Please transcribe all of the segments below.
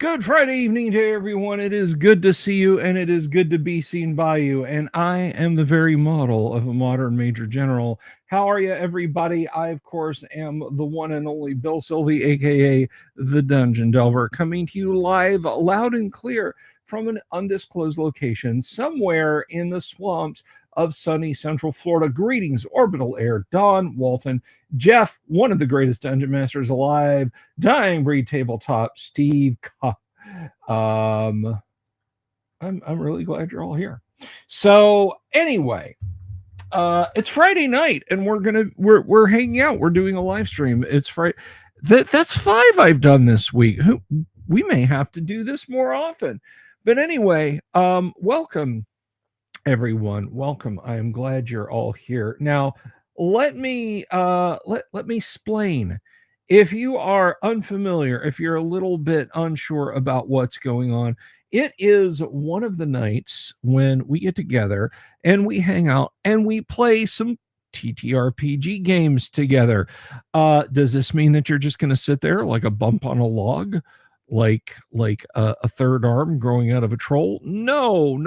Good Friday evening to everyone. It is good to see you, and it is good to be seen by you. And I am the very model of a modern Major General. How are you, everybody? I, of course, am the one and only Bill Sylvie, aka the Dungeon Delver, coming to you live, loud and clear from an undisclosed location somewhere in the swamps of sunny Central Florida. Greetings, Orbital Air, Don, Walton, Jeff, one of the greatest dungeon masters alive, Dying Breed Tabletop, Steve. I'm really glad you're all here. So anyway, it's Friday night, and we're hanging out. We're doing a live stream. It's Friday. That's 5 I've done this week. We may have to do this more often. But anyway, welcome everyone. Welcome. I am glad you're all here. Now, let me explain. If you are unfamiliar, if you're a little bit unsure about what's going on, it is one of the nights when we get together and we hang out and we play some TTRPG games together. Does this mean that you're just going to sit there like a bump on a log, like a third arm growing out of a troll? No.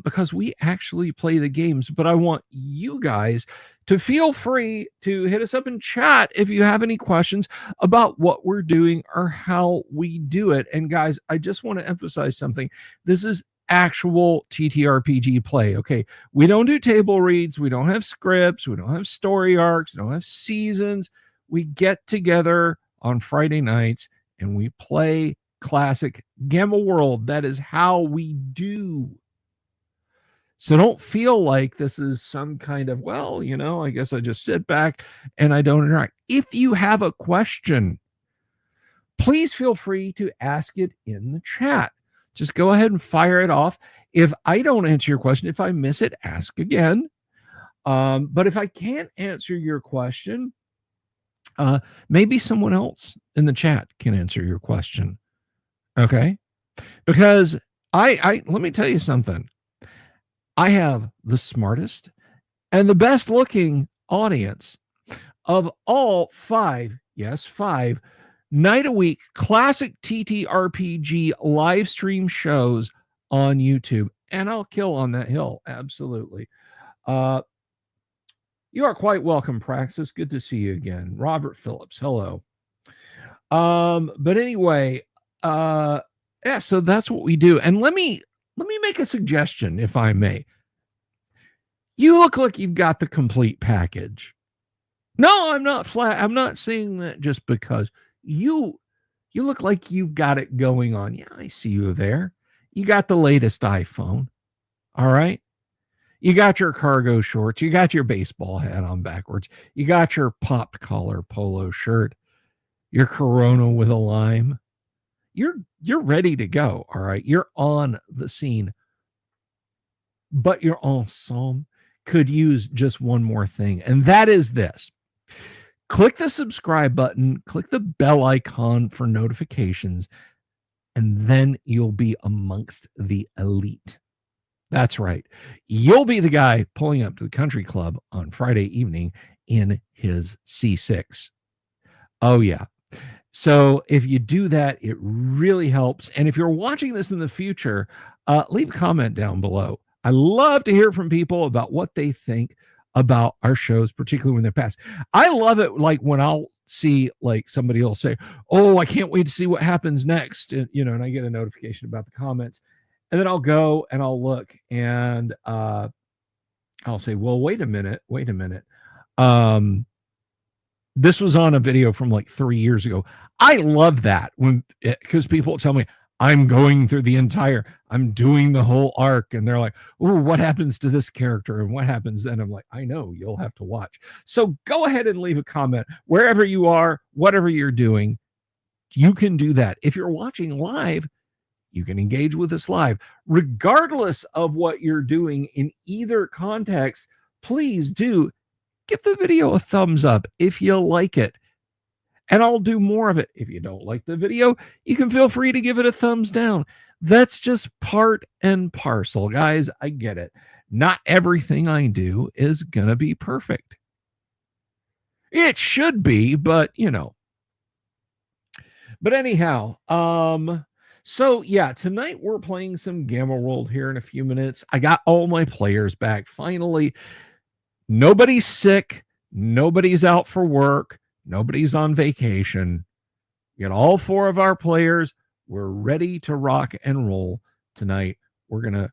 Because we actually play the games, but I want you guys to feel free to hit us up in chat if you have any questions about what we're doing or how we do it. And guys, I just want to emphasize something. This is actual TTRPG play. Okay. We don't do table reads. We don't have scripts. We don't have story arcs. We don't have seasons. We get together on Friday nights and we play classic Gamma World. That is how we do. So don't feel like this is some kind of, well, I guess I just sit back and I don't interact. If you have a question, please feel free to ask it in the chat. Just go ahead and fire it off. If I don't answer your question, if I miss it, ask again. But if I can't answer your question, maybe someone else in the chat can answer your question. Okay? Because I let me tell you something. I have the smartest and the best looking audience of all 5 night a week classic TTRPG live stream shows on YouTube. And I'll kill on that hill. Absolutely. You are quite welcome, Praxis. Good to see you again. Robert Phillips. Hello. But anyway, yeah, so that's what we do. And let me make a suggestion, if I may. You look like you've got the complete package. No, I'm not flat. I'm not saying that just because you look like you've got it going on. Yeah, I see you there. You got the latest iPhone. All right. You got your cargo shorts. You got your baseball hat on backwards. You got your popped collar polo shirt. Your Corona with a lime. You're ready to go. All right. You're on the scene. But your ensemble could use just one more thing. And that is this. Click the subscribe button, click the bell icon for notifications, and then you'll be amongst the elite. That's right. You'll be the guy pulling up to the country club on Friday evening in his C6. Oh, yeah. So if you do that, it really helps. And if you're watching this in the future, leave a comment down below. I love to hear from people about what they think about our shows, particularly when they're past. I love it, like when I'll see like somebody will say, "Oh, I can't wait to see what happens next," and and I get a notification about the comments, and then I'll go and I'll look and I'll say, "Well, wait a minute. This was on a video from like 3 years ago." I love that because people tell me, I'm going through I'm doing the whole arc. And they're like, "Oh, what happens to this character? And what happens then?" I'm like, I know, you'll have to watch. So go ahead and leave a comment wherever you are, whatever you're doing. You can do that. If you're watching live, you can engage with us live. Regardless of what you're doing in either context, please do give the video a thumbs up if you like it. And I'll do more of it. If you don't like the video, you can feel free to give it a thumbs down. That's just part and parcel, guys. I get it. Not everything I do is going to be perfect. It should be, but But anyhow, so yeah, tonight we're playing some Gamma World here in a few minutes. I got all my players back finally. Nobody's sick, nobody's out for work, nobody's on vacation. You got all four of our players. We're ready to rock and roll tonight. We're gonna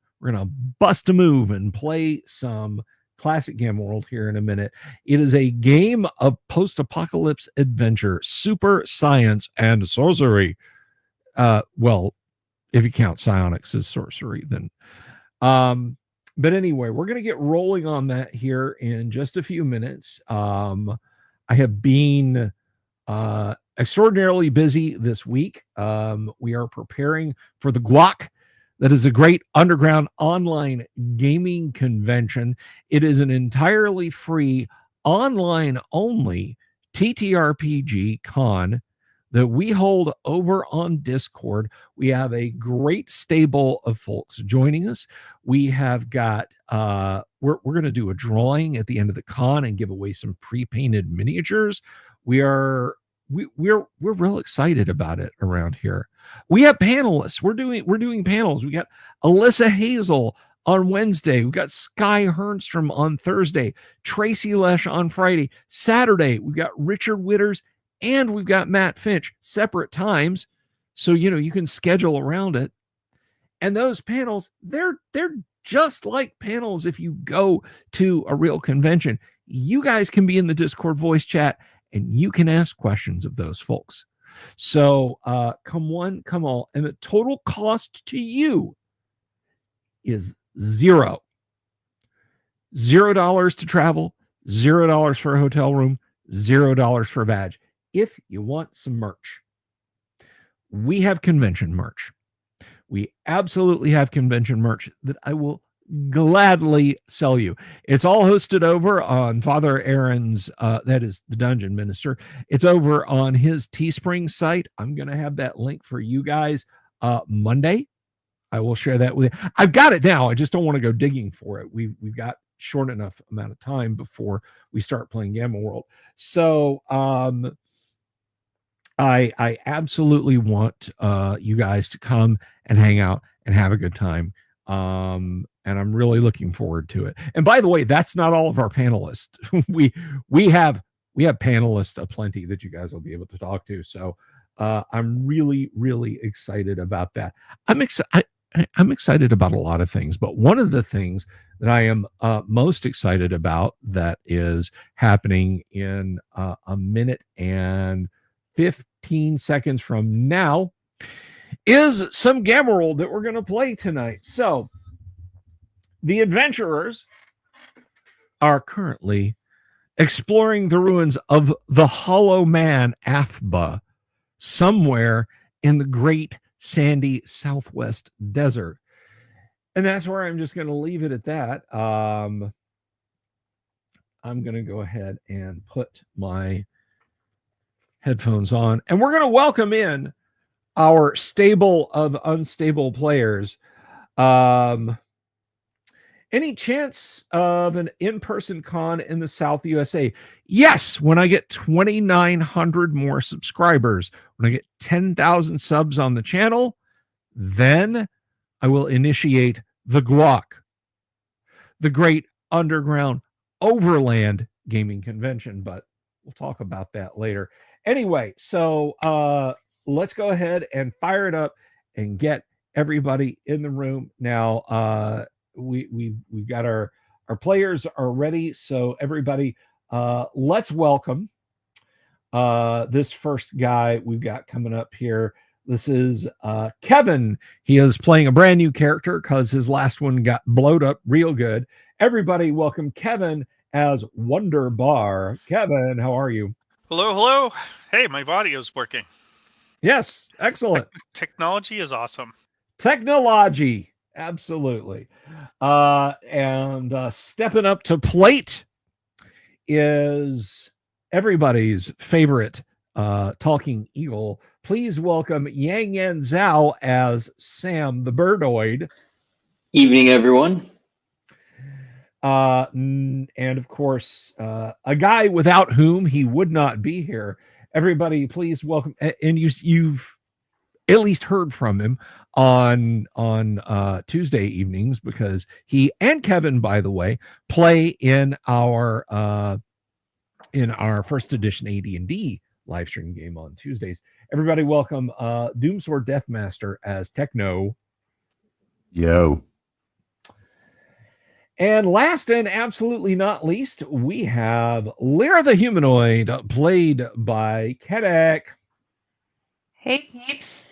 bust a move and play some classic Gamma World here in a minute. It is a game of post-apocalypse adventure, super science and sorcery. Well, if you count psionics as sorcery, then but anyway, we're going to get rolling on that here in just a few minutes. I have been extraordinarily busy this week. We are preparing for the Guac. That is a great underground online gaming convention. It is an entirely free, online only TTRPG con that we hold over on Discord. We have a great stable of folks joining us. We have got we're going to do a drawing at the end of the con and give away some pre-painted miniatures. We're real excited about it around here. We have panelists. We're doing panels. We got Alyssa Hazel on Wednesday. We've got Sky Hernstrom on Thursday, Tracy Lesh on Friday. Saturday, we've got Richard Witters and we've got Matt Finch, separate times. So, you can schedule around it. And those panels, they're just like panels if you go to a real convention. You guys can be in the Discord voice chat and you can ask questions of those folks. So come one, come all. And the total cost to you is $0. $0 to travel, $0 for a hotel room, $0 for a badge. If you want some merch, we have convention merch. We absolutely have convention merch that I will gladly sell you. It's all hosted over on Father Aaron's, that is the Dungeon Minister. It's over on his Teespring site. I'm going to have that link for you guys Monday. I will share that with you. I've got it now. I just don't want to go digging for it. We've got short enough amount of time before we start playing Gamma World. So I absolutely want you guys to come and hang out and have a good time. And I'm really looking forward to it. And by the way, that's not all of our panelists. we have panelists aplenty that you guys will be able to talk to. So I'm really, really excited about that. I'm excited about a lot of things, but one of the things that I am most excited about that is happening in a minute and 15 seconds from now is some Gamma World that we're going to play tonight. So the adventurers are currently exploring the ruins of the Hollow Man Athba somewhere in the great sandy Southwest desert. And that's where I'm just going to leave it at that. I'm going to go ahead and put my headphones on, and we're going to welcome in our stable of unstable players. Any chance of an in-person con in the South USA? Yes, when I get 2,900 more subscribers, when I get 10,000 subs on the channel, then I will initiate the Guac, the great underground overland gaming convention, but we'll talk about that later. Anyway, so let's go ahead and fire it up and get everybody in the room. Now, we've got our players are ready. So everybody, let's welcome this first guy we've got coming up here. This is Kevin. He is playing a brand new character because his last one got blowed up real good. Everybody welcome Kevin as Wonderbar. Kevin, how are you? Hello. Hey, my audio is working. Yes, excellent. Technology is awesome. Technology, absolutely. And stepping up to plate is everybody's favorite talking eagle. Please welcome Yang Yan Zhao as Sam the Birdoid. Evening, everyone. And of course, a guy without whom he would not be here, everybody, please welcome. And you've at least heard from him on Tuesday evenings, because he and Kevin, by the way, play in our first edition AD&D live stream game on Tuesdays. Everybody welcome Doomsword Deathmaster as Techno. Yo. And last and absolutely not least, we have Lyra the Humanoid, played by Kedek. Hey, peeps.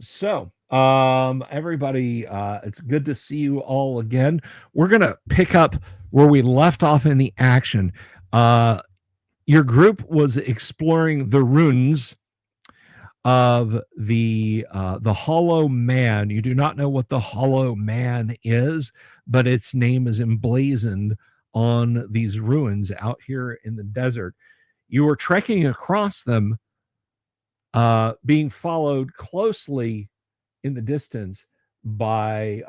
So, everybody, it's good to see you all again. We're going to pick up where we left off in the action. Your group was exploring the ruins of the Hollow Man. You do not know what the Hollow Man is, but its name is emblazoned on these ruins out here in the desert. You were trekking across them, being followed closely in the distance by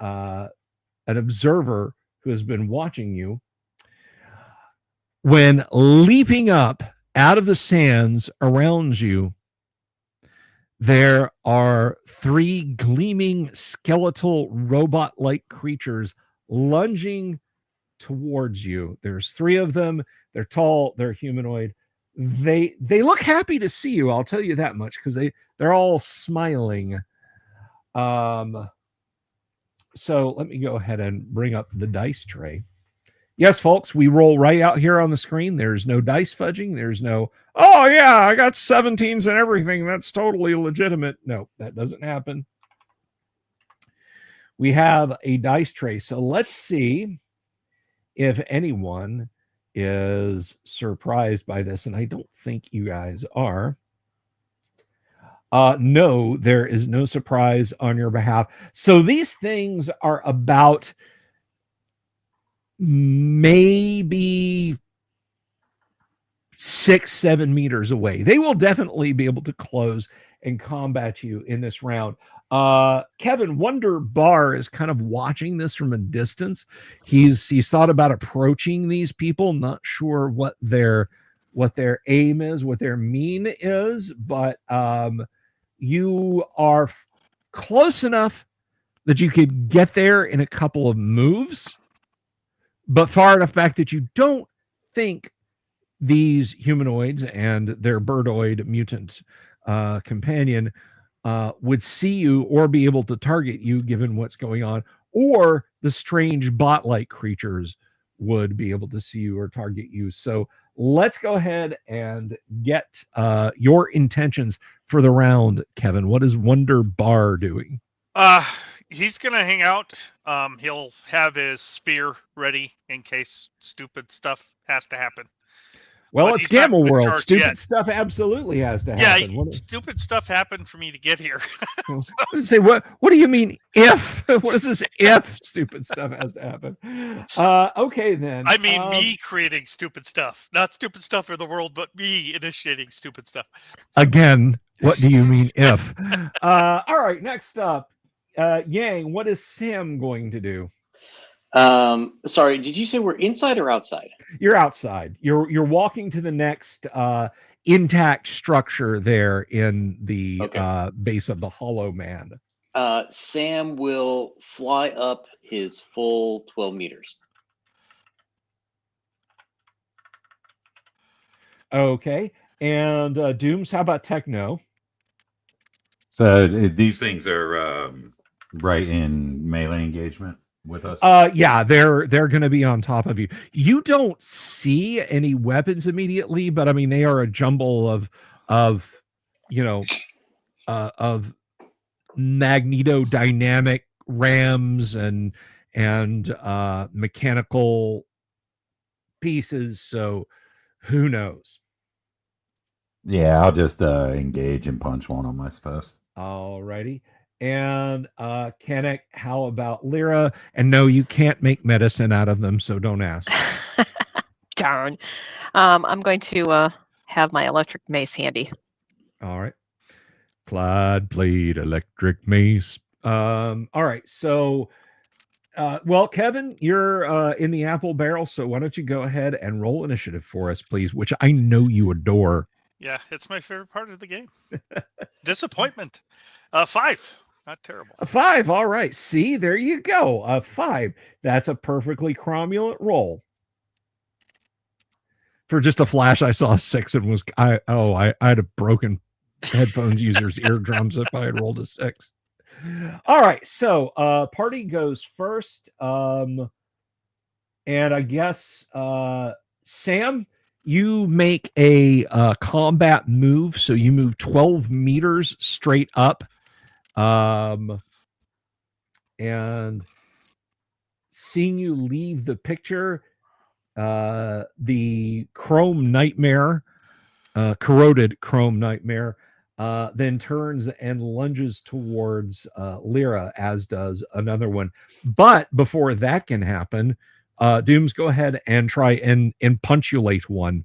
an observer who has been watching you, when leaping up out of the sands around you, there are three gleaming skeletal robot-like creatures lunging towards you. There's three of them. They're tall, they're humanoid. They look happy to see you, I'll tell you that much, because they're all smiling. So let me go ahead and bring up the dice tray. Yes, folks, we roll right out here on the screen. There's no dice fudging. There's no, oh yeah, I got 17s and everything, that's totally legitimate. No, that doesn't happen. We have a dice tray. So let's see if anyone is surprised by this, and I don't think you guys are. No, there is no surprise on your behalf. So these things are about maybe 6-7 meters away. They will definitely be able to close and combat you in this round. Kevin Wonder Bar is kind of watching this from a distance. He's thought about approaching these people, not sure what their aim is, what their mean is, but you are close enough that you could get there in a couple of moves, but far enough back that you don't think these humanoids and their birdoid mutant companion would see you or be able to target you, given what's going on, or the strange bot-like creatures would be able to see you or target you. So let's go ahead and get your intentions for the round, Kevin. What is Wonder Bar doing? He's gonna hang out. He'll have his spear ready in case stupid stuff has to happen. Well, But it's he's not Gamma in World. charge Stupid yet. stuff absolutely has to Yeah, happen. stupid stuff happened for me to get here. Say what do you mean if? What is this if stupid stuff has to happen? Okay then. I mean, me creating stupid stuff, not stupid stuff in the world, but me initiating stupid stuff. Again, what do you mean if? All right, next up, Yang. What is Sam going to do? Sorry, did you say we're inside or outside? You're outside. You're walking to the next intact structure there in the base of the Hollow Man. Sam will fly up his full 12 meters. Okay. And Dooms, how about Techno? So these things are right in melee engagement with us? Yeah, they're going to be on top of you. You don't see any weapons immediately, but I mean, they are a jumble of magnetodynamic rams and mechanical pieces. So who knows? Yeah, I'll just engage and punch one of them, I suppose. All righty. And Kennick, how about Lyra? And no, you can't make medicine out of them, so don't ask. Darn. I'm going to have my electric mace handy. All right. Clyde played electric mace. All right. So, well, Kevin, you're in the apple barrel, so why don't you go ahead and roll initiative for us, please, which I know you adore. Yeah, it's my favorite part of the game. Disappointment. 5. Not terrible. A 5. All right. See, there you go. A 5. That's a perfectly cromulent roll. For just a flash, I saw a 6 and was I'd have broken headphones users' eardrums if I had rolled a 6. All right. So party goes first. And I guess Sam, you make a combat move, so you move 12 meters straight up, and seeing you leave the picture, the chrome nightmare, corroded chrome nightmare, then turns and lunges towards Lyra, as does another one. But before that can happen, Dooms, go ahead and try and punctuate one.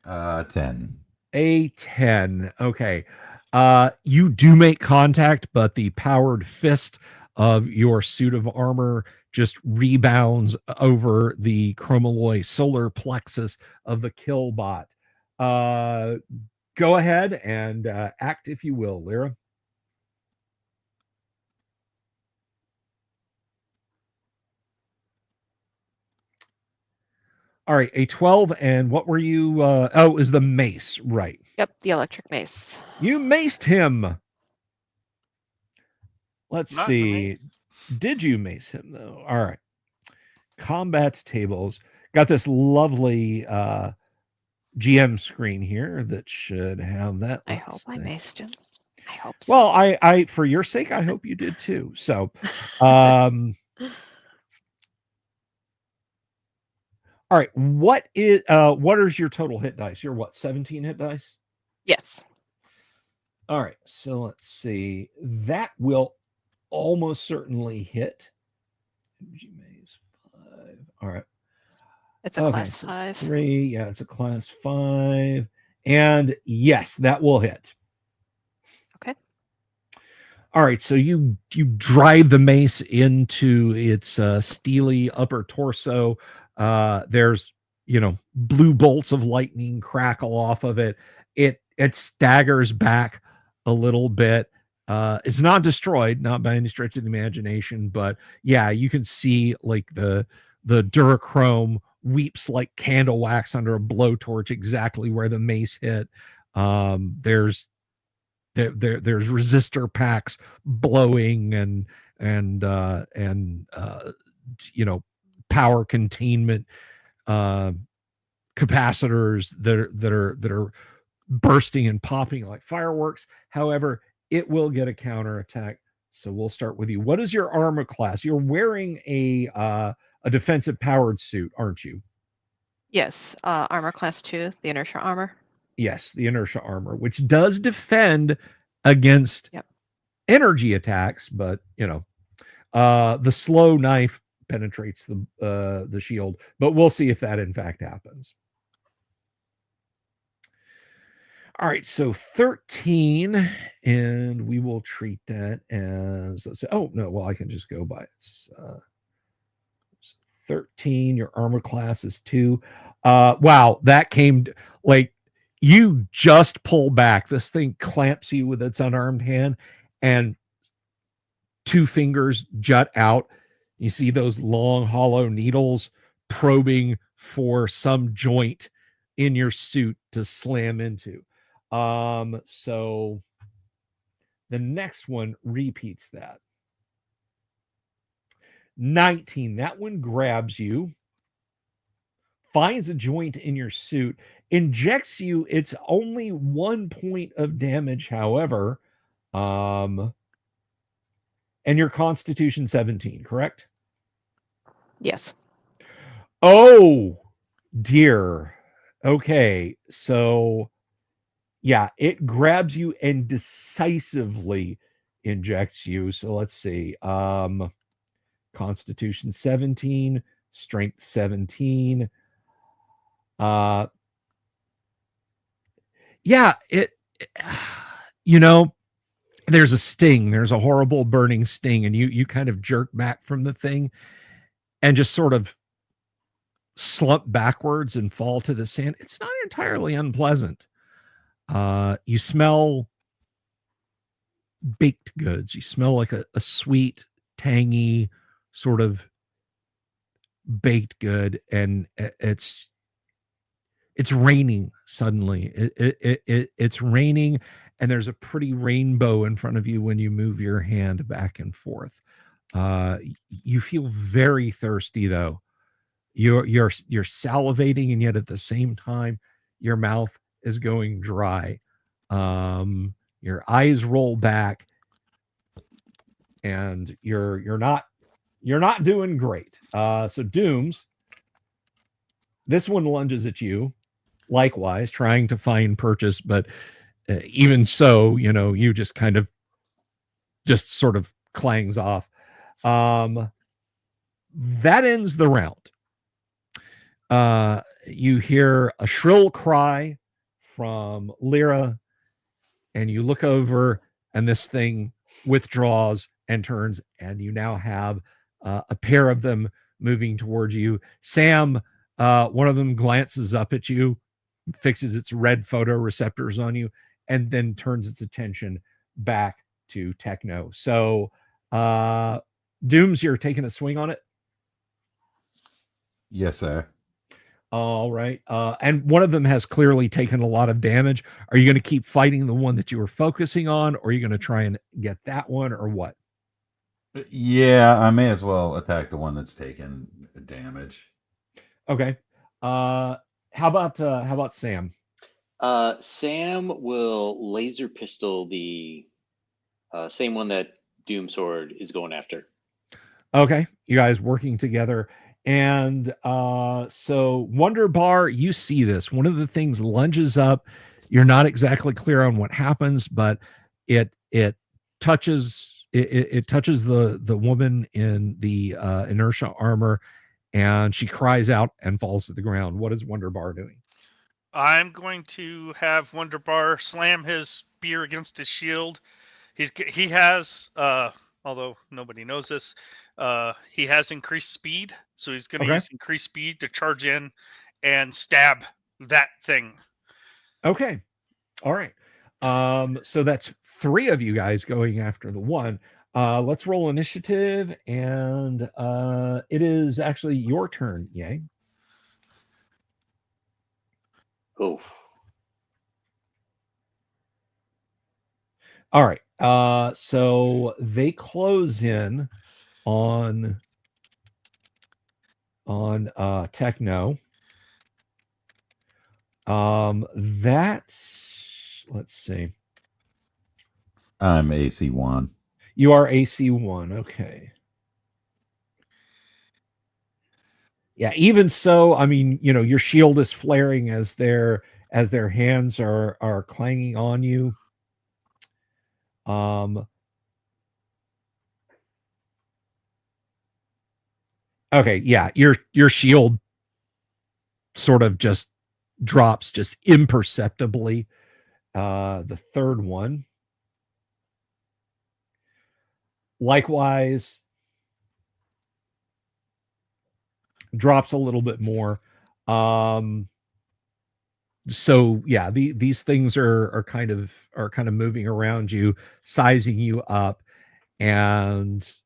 10. A 10. Okay. You do make contact, but the powered fist of your suit of armor just rebounds over the chromaloy solar plexus of the killbot. Go ahead and act, if you will, Lyra. All right, a 12, and what were you? Oh, it was the mace, right? Yep, the electric mace. You maced him. Let's Not the see. mace. Did you mace him, though? All right. Combat tables. Got this lovely GM screen here that should have that. I hope I maced him. I hope so. Well, I for your sake, I hope you did too. So, all right, what is your total hit dice? You're what, 17 hit dice? Yes. All right, so let's see. That will almost certainly hit. Energy maze 5. All right. It's a class 5. 3. Yeah, it's a class 5. And yes, that will hit. Okay. All right, so you drive the mace into its steely upper torso. There's blue bolts of lightning crackle off of it. It staggers back a little bit. It's not destroyed, not by any stretch of the imagination, but yeah, you can see like the durachrome weeps like candle wax under a blowtorch exactly where the mace hit. There's resistor packs blowing and power containment capacitors that are bursting and popping like fireworks. However, it will get a counterattack. So we'll start with you. What is your armor class? You're wearing a defensive powered suit, aren't you? Yes. Armor class 2, the inertia armor. Yes, the inertia armor, which does defend against energy attacks, but the slow knife penetrates the shield. But we'll see if that in fact happens. All right, so 13, and we will treat that as, oh no, well, I can just go by it. 13, your armor class is 2. Wow, that came like you just pull back. This thing clamps you with its unarmed hand, and 2 fingers jut out. You see those long, hollow needles probing for some joint in your suit to slam into. So the next one repeats that. 19, that one grabs you, finds a joint in your suit, injects you. It's only 1 point of damage, however. And your Constitution 17, correct? Yes. Oh, dear. Okay, so yeah, it grabs you and decisively injects you. So let's see. Constitution 17, Strength 17. Yeah, there's a sting. There's a horrible burning sting, and you kind of jerk back from the thing and just sort of slump backwards and fall to the sand. It's not entirely unpleasant. You smell baked goods. You smell like a sweet, tangy sort of baked good, and it's raining suddenly. It's raining, and there's a pretty rainbow in front of you when you move your hand back and forth. You feel very thirsty though. You're salivating, and yet at the same time your mouth is going dry. Your eyes roll back, and you're not doing great. So Dooms, this one lunges at you, likewise trying to find purchase, but even so, you just kind of just sort of clangs off. That ends the round. You hear a shrill cry from Lyra, and you look over, and this thing withdraws and turns, and you now have a pair of them moving towards you. Sam, one of them glances up at you, fixes its red photoreceptors on you, and then turns its attention back to Techno. So, Dooms, you're taking a swing on it? Yes, sir. All right. And one of them has clearly taken a lot of damage. Are you going to keep fighting the one that you were focusing on, or are you going to try and get that one, or what? Yeah, I may as well attack the one that's taken damage. Okay. How about Sam? Sam will laser pistol the same one that Doomsword is going after. Okay. You guys working together. And so Wonder Bar, you see this. One of the things lunges up. You're not exactly clear on what happens, but it touches the woman in the inertia armor, and she cries out and falls to the ground. What is Wonder Bar doing? I'm going to have Wonder Bar slam his spear against his shield. He has although nobody knows this, he has increased speed, so he's going to use increased speed to charge in and stab that thing. Okay. All right. So that's 3 of you guys going after the one. Let's roll initiative, and it is actually your turn, Yang. Oof. All right. So they close in on Techno. That's, let's see. I'm AC1. You are AC1. Okay. Yeah, even so, I mean, your shield is flaring as their hands are clanging on you. Okay, yeah, your shield sort of just drops just imperceptibly. The third one, likewise, drops a little bit more. So yeah, these things are kind of moving around you, sizing you up, and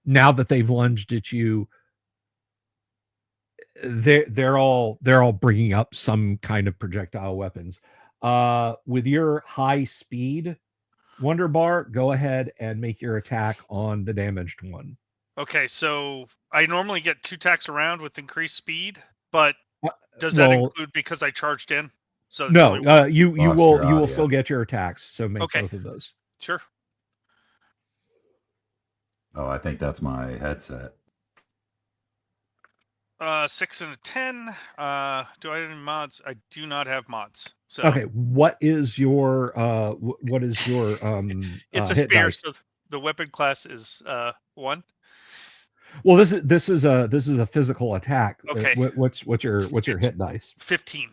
now that they've lunged at you, they're all bringing up some kind of projectile weapons. With your high speed, Wonder Bar, go ahead and make your attack on the damaged one. Okay, so I normally get 2 attacks around with increased speed, but does that include because I charged in? So no, you will audio. still get your attacks. So make both of those. Sure. Oh, I think that's my headset. 6 and a 10. Do I have any mods? I do not have mods. So okay, what is your it's a hit spear, dice? so the weapon class is 1. Well, this is a physical attack. Okay. What's your hit dice? 15.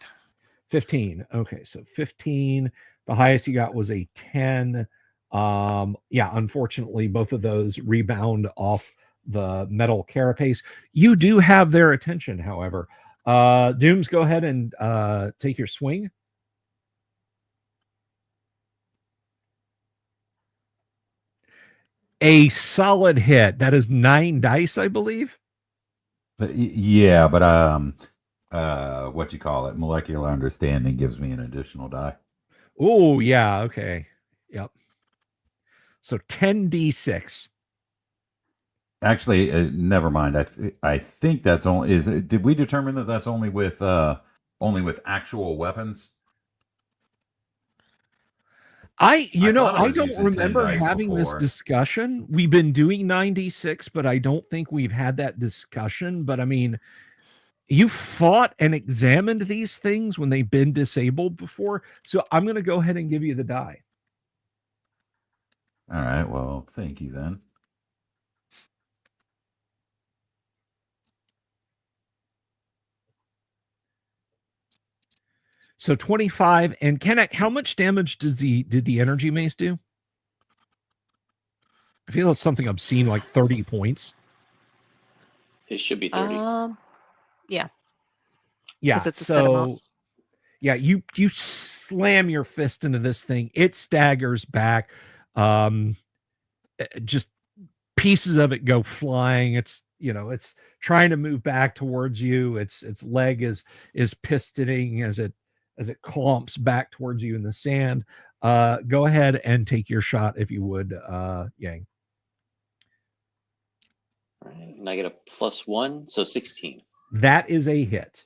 15. Okay, so 15. The highest you got was a 10. Yeah, unfortunately, both of those rebound off the metal carapace. You do have their attention, however. Dooms, go ahead and take your swing. A solid hit. That is 9 dice, I believe. Yeah, but what you call it? Molecular understanding gives me an additional die. Oh, yeah. Okay. Yep. So 10d6. Actually, never mind. I think that's only is. Did we determine that that's only with actual weapons? I thought it was don't using 10 remember dice having this before. discussion. We've been doing 96, but I don't think we've had that discussion. But I mean, you fought and examined these things when they've been disabled before. So I'm going to go ahead and give you the die. All right. Well, thank you then. So 25. And Kennek, how much damage did the energy mace do? I feel it's something obscene, like 30 points. It should be 30. Yeah. Yeah. It's a set amount. So yeah, you slam your fist into this thing. It staggers back. Just pieces of it go flying. It's trying to move back towards you. Its leg is pistoning as it clomps back towards you in the sand. Go ahead and take your shot if you would, Yang. All right, and I get a +1, so 16. That is a hit.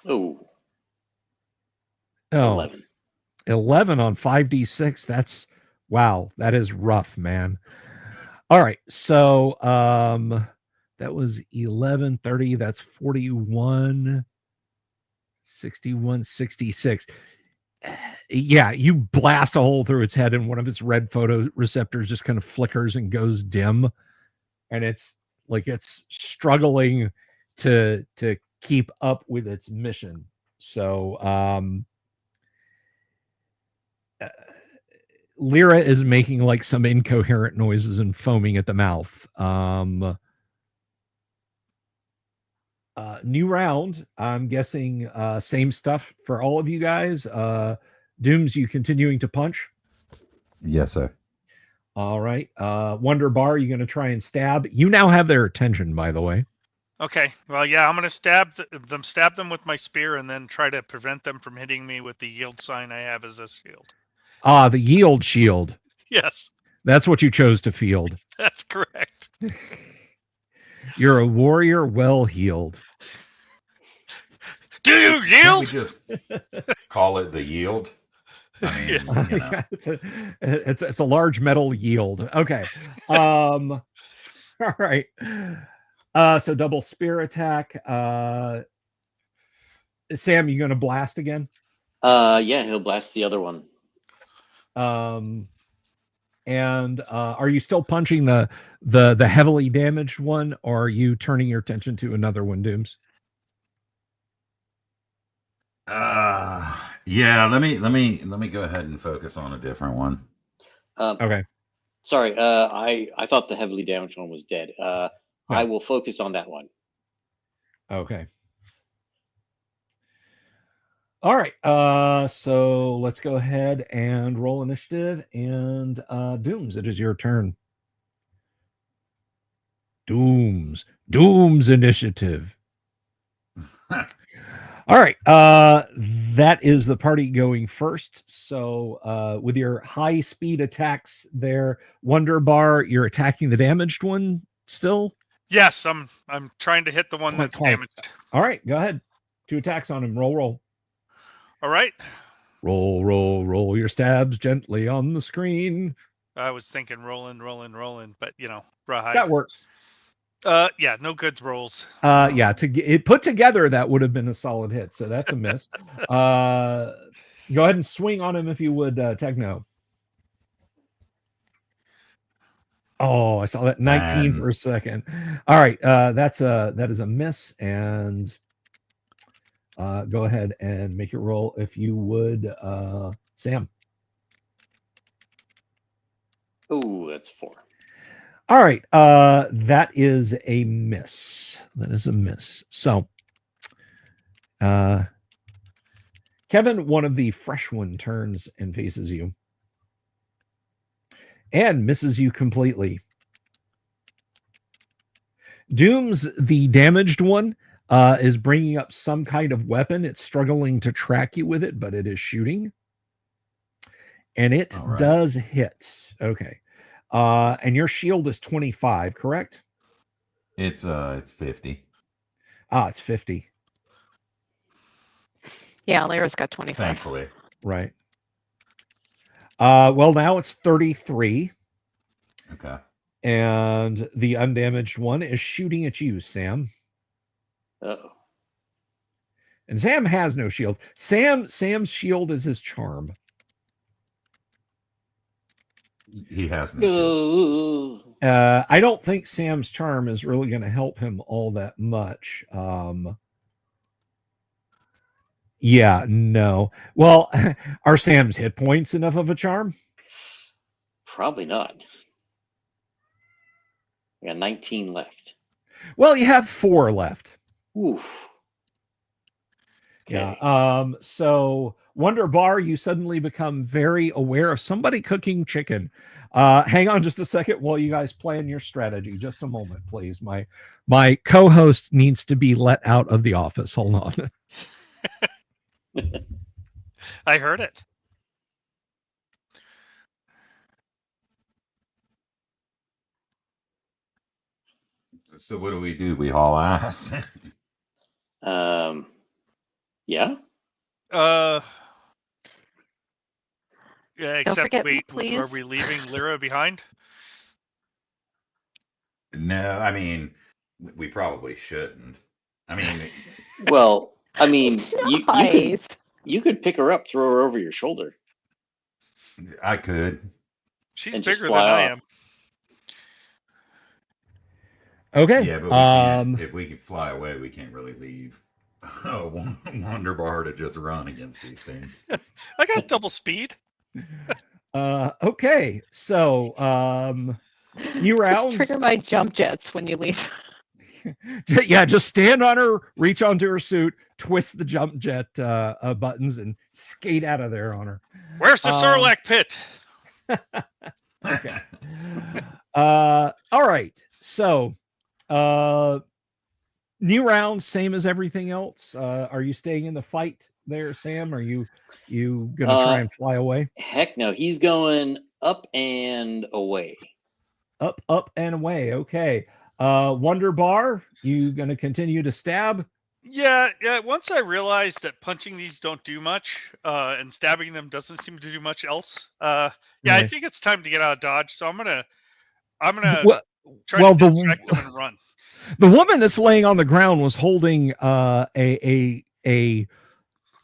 Oh, Oh, 11. 11 on 5d6. That's wow. That is rough, man. All right. So that was 11, 30. That's 41, 61, 66. Yeah, you blast a hole through its head, and one of its red photoreceptors just kind of flickers and goes dim. And it's like it's struggling to keep up with its mission. So Lyra is making like some incoherent noises and foaming at the mouth. New round. I'm guessing same stuff for all of you guys. Dooms, you continuing to punch? Yes, sir. All right. Wonder Bar, you going to try and stab? You now have their attention, by the way. Okay. Well, yeah, I'm gonna stab them with my spear, and then try to prevent them from hitting me with the yield sign I have as a shield. Ah, the yield shield. Yes, That's what you chose to field. that's correct. You're a warrior well healed. Do you Can't we yield? just call it the yield? I mean, you know. It's a large metal yield. Okay. All right. So double spear attack. Sam, you gonna blast again? Yeah, he'll blast the other one. And are you still punching the heavily damaged one, or are you turning your attention to another one, Dooms? Yeah, let me go ahead and focus on a different one. Okay. Sorry, I thought the heavily damaged one was dead. I will focus on that one. Okay. All right. So let's go ahead and roll initiative. And Dooms, it is your turn. Dooms initiative. All right. That is the party going first. So with your high speed attacks there, Wonder Bar, you're attacking the damaged one still? Yes, I'm trying to hit the one that's damaged. All right, go ahead. 2 attacks on him. Roll. All right. Roll your stabs gently on the screen. I was thinking rolling, but rawhide. That works. Yeah, no goods rolls. Yeah, it put together, that would have been a solid hit. So that's a miss. Go ahead and swing on him if you would, Techno. Oh, I saw that 19 for a second. All right, that is a miss, and go ahead and make your roll if you would, Sam. Oh, that's 4. All right. That is a miss. That is a miss. So, Kevin, one of the fresh one, turns and faces you and misses you completely. Doom's the damaged one, is bringing up some kind of weapon. It's struggling to track you with it, but it is shooting. And it All right. does hit. Okay. And your shield is 25, correct? It's 50. Ah, it's 50. Yeah, Lyra's got 25. Thankfully. Right. Well, now it's 33. Okay. And the undamaged one is shooting at you, Sam. Uh-oh. And Sam has no shield. Sam's shield is his charm. He has no shield. I don't think Sam's charm is really going to help him all that much. Yeah, no. Well, are Sam's hit points enough of a charm? Probably not. We got 19 left. Well, you have 4 left. Oof. Okay. Yeah. So Wonder Bar, you suddenly become very aware of somebody cooking chicken. Hang on just a second while you guys plan your strategy. Just a moment, please. My co-host needs to be let out of the office. Hold on. I heard it. So what do? We haul ass. Yeah. Yeah, except forget me, wait, please. are we leaving Lyra behind? No, I mean, we probably shouldn't. I mean, Well, I mean, Nice. you could pick her up, throw her over your shoulder. I could. She's And just bigger than fly I off. am. Okay. Yeah, but we can't. If we could fly away, we can't really leave. Wonder Bar to just run against these things. I got double speed. Okay. So, new rounds. Just trigger my jump jets when you leave. Yeah, just stand on her, reach onto her suit, twist the jump jet buttons, and skate out of there on her. Where's the Sarlacc pit? Okay. All right. So, new round, same as everything else. Are you staying in the fight there, Sam? Are you gonna try and fly away? Heck no, he's going up and away. Up and away. Okay. Wonder Bar, you gonna continue to stab? Yeah. Once I realized that punching these don't do much, and stabbing them doesn't seem to do much else. I Right. think it's time to get out of Dodge. So I'm gonna Well, try to distract them and run. The woman that's laying on the ground was holding a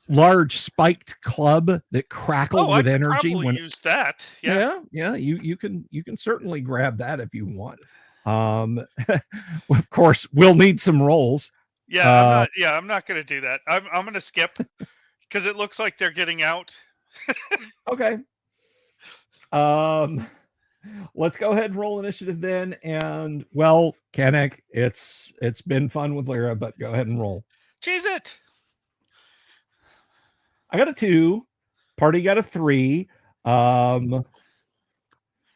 large spiked club that crackled with I could energy. probably use that. Yeah. You can certainly grab that if you want. Of course, we'll need some rolls. Yeah, I'm not gonna do that. I'm gonna skip because it looks like they're getting out. Okay. Let's go ahead and roll initiative then. And well, Kennick, it's been fun with Lyra, but go ahead and roll. Cheese it. I got a 2. Party got a 3.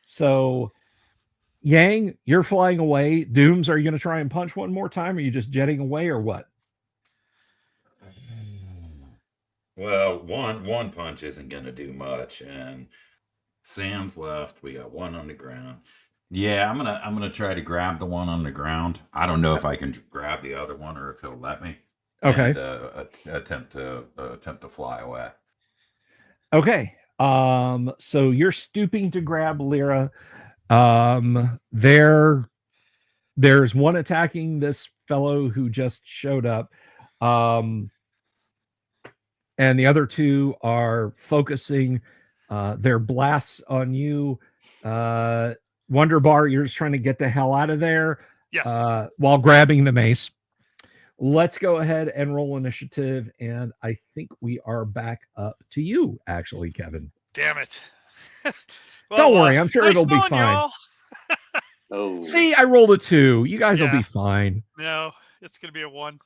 So Yang, you're flying away. Dooms, are you going to try and punch one more time? Or are you just jetting away or what? Well, one punch isn't gonna do much, and Sam's left. We got one on the ground. Yeah, I'm gonna try to grab the one on the ground. I don't know if I can grab the other one or if he'll let me. Okay. And, attempt to fly away. Okay. So you're stooping to grab Lyra. There's one attacking this fellow who just showed up. And the other 2 are focusing their blasts on you. Wonder Bar, you're just trying to get the hell out of there. Yes. While grabbing the mace. Let's go ahead and roll initiative. And I think we are back up to you, actually, Kevin. Damn it. Don't worry, I'm sure it'll be fine. Oh, See, I rolled a 2. You guys will Yeah. be fine. No, it's gonna be a 1.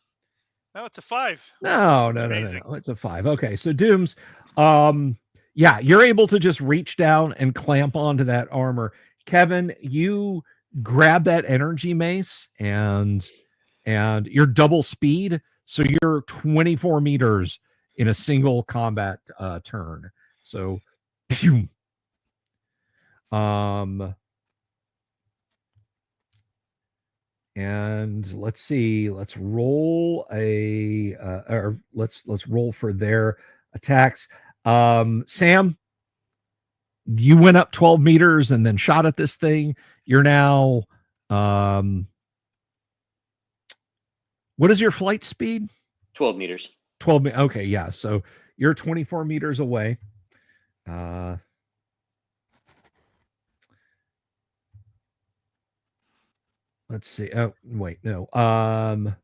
No, it's a 5. No. Amazing. It's a 5. Okay, so Dooms, yeah, you're able to just reach down and clamp onto that armor. Kevin, you grab that energy mace and you're double speed, so you're 24 meters in a single combat turn. So, phew. And let's see, let's roll or let's roll for their attacks. Sam, you went up 12 meters and then shot at this thing. You're now what is your flight speed? 12 meters. 12. Okay, yeah. So you're 24 meters away. Let's see. Oh, wait, no. We'll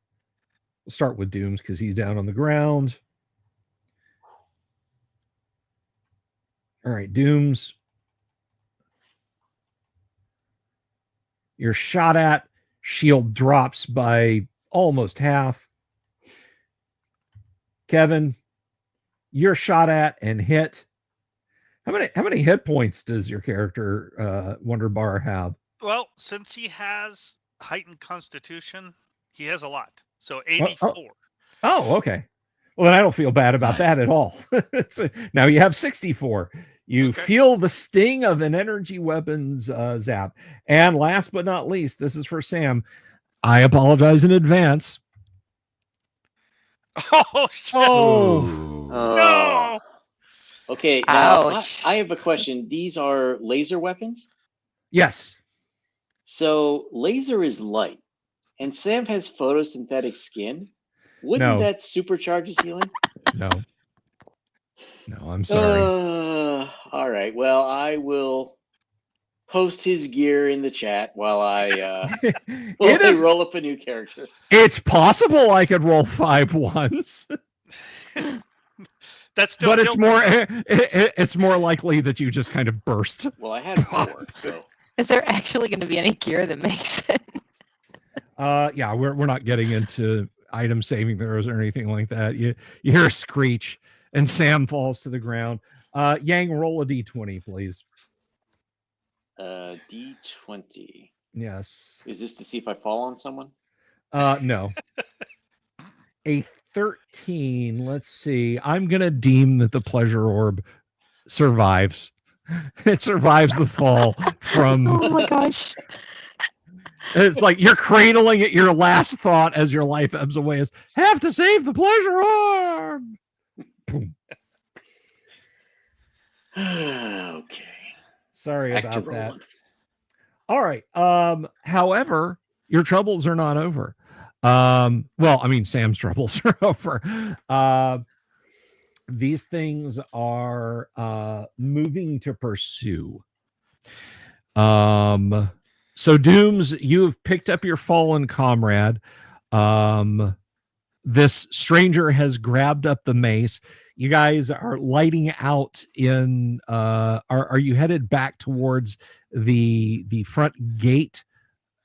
start with Dooms because he's down on the ground. All right, Dooms. You're shot at. Shield drops by almost half. Kevin, you're shot at and hit. How many hit points does your character Wonder Bar have? Well, since he has heightened constitution, he has a lot. So 84. Oh, okay. Well, then I don't feel bad about that at all. So now you have 64. You feel the sting of an energy weapons zap. And last but not least, this is for Sam. I apologize in advance. Oh, shit. Oh. No. Okay, now Ouch. I have a question. These are laser weapons? Yes. So laser is light, and Sam has photosynthetic skin. Wouldn't No. that supercharge his healing? No, I'm sorry. All right. Well, I will post his gear in the chat while I roll up a new character. It's possible I could roll 5 ones. That's still But it's guilty. more it's more likely that you just kind of burst. Well, I had 4, so Is there actually going to be any gear that makes it? Yeah, we're not getting into item saving throws or anything like that. You hear a screech and Sam falls to the ground. Yang, roll a d20, please. D20. Yes. Is this to see if I fall on someone? No. A 13. Let's see. I'm gonna deem that the pleasure orb survives. It survives the fall from. Oh my gosh. It's like you're cradling it. Your last thought as your life ebbs away is have to save the pleasure orb. Boom. Okay. Sorry Back to about that. rolling. All right. However, your troubles are not over. Well, I mean, Sam's troubles are over. These things are moving to pursue. So Dooms, you have picked up your fallen comrade. This stranger has grabbed up the mace. You guys are lighting out in are you headed back towards the front gate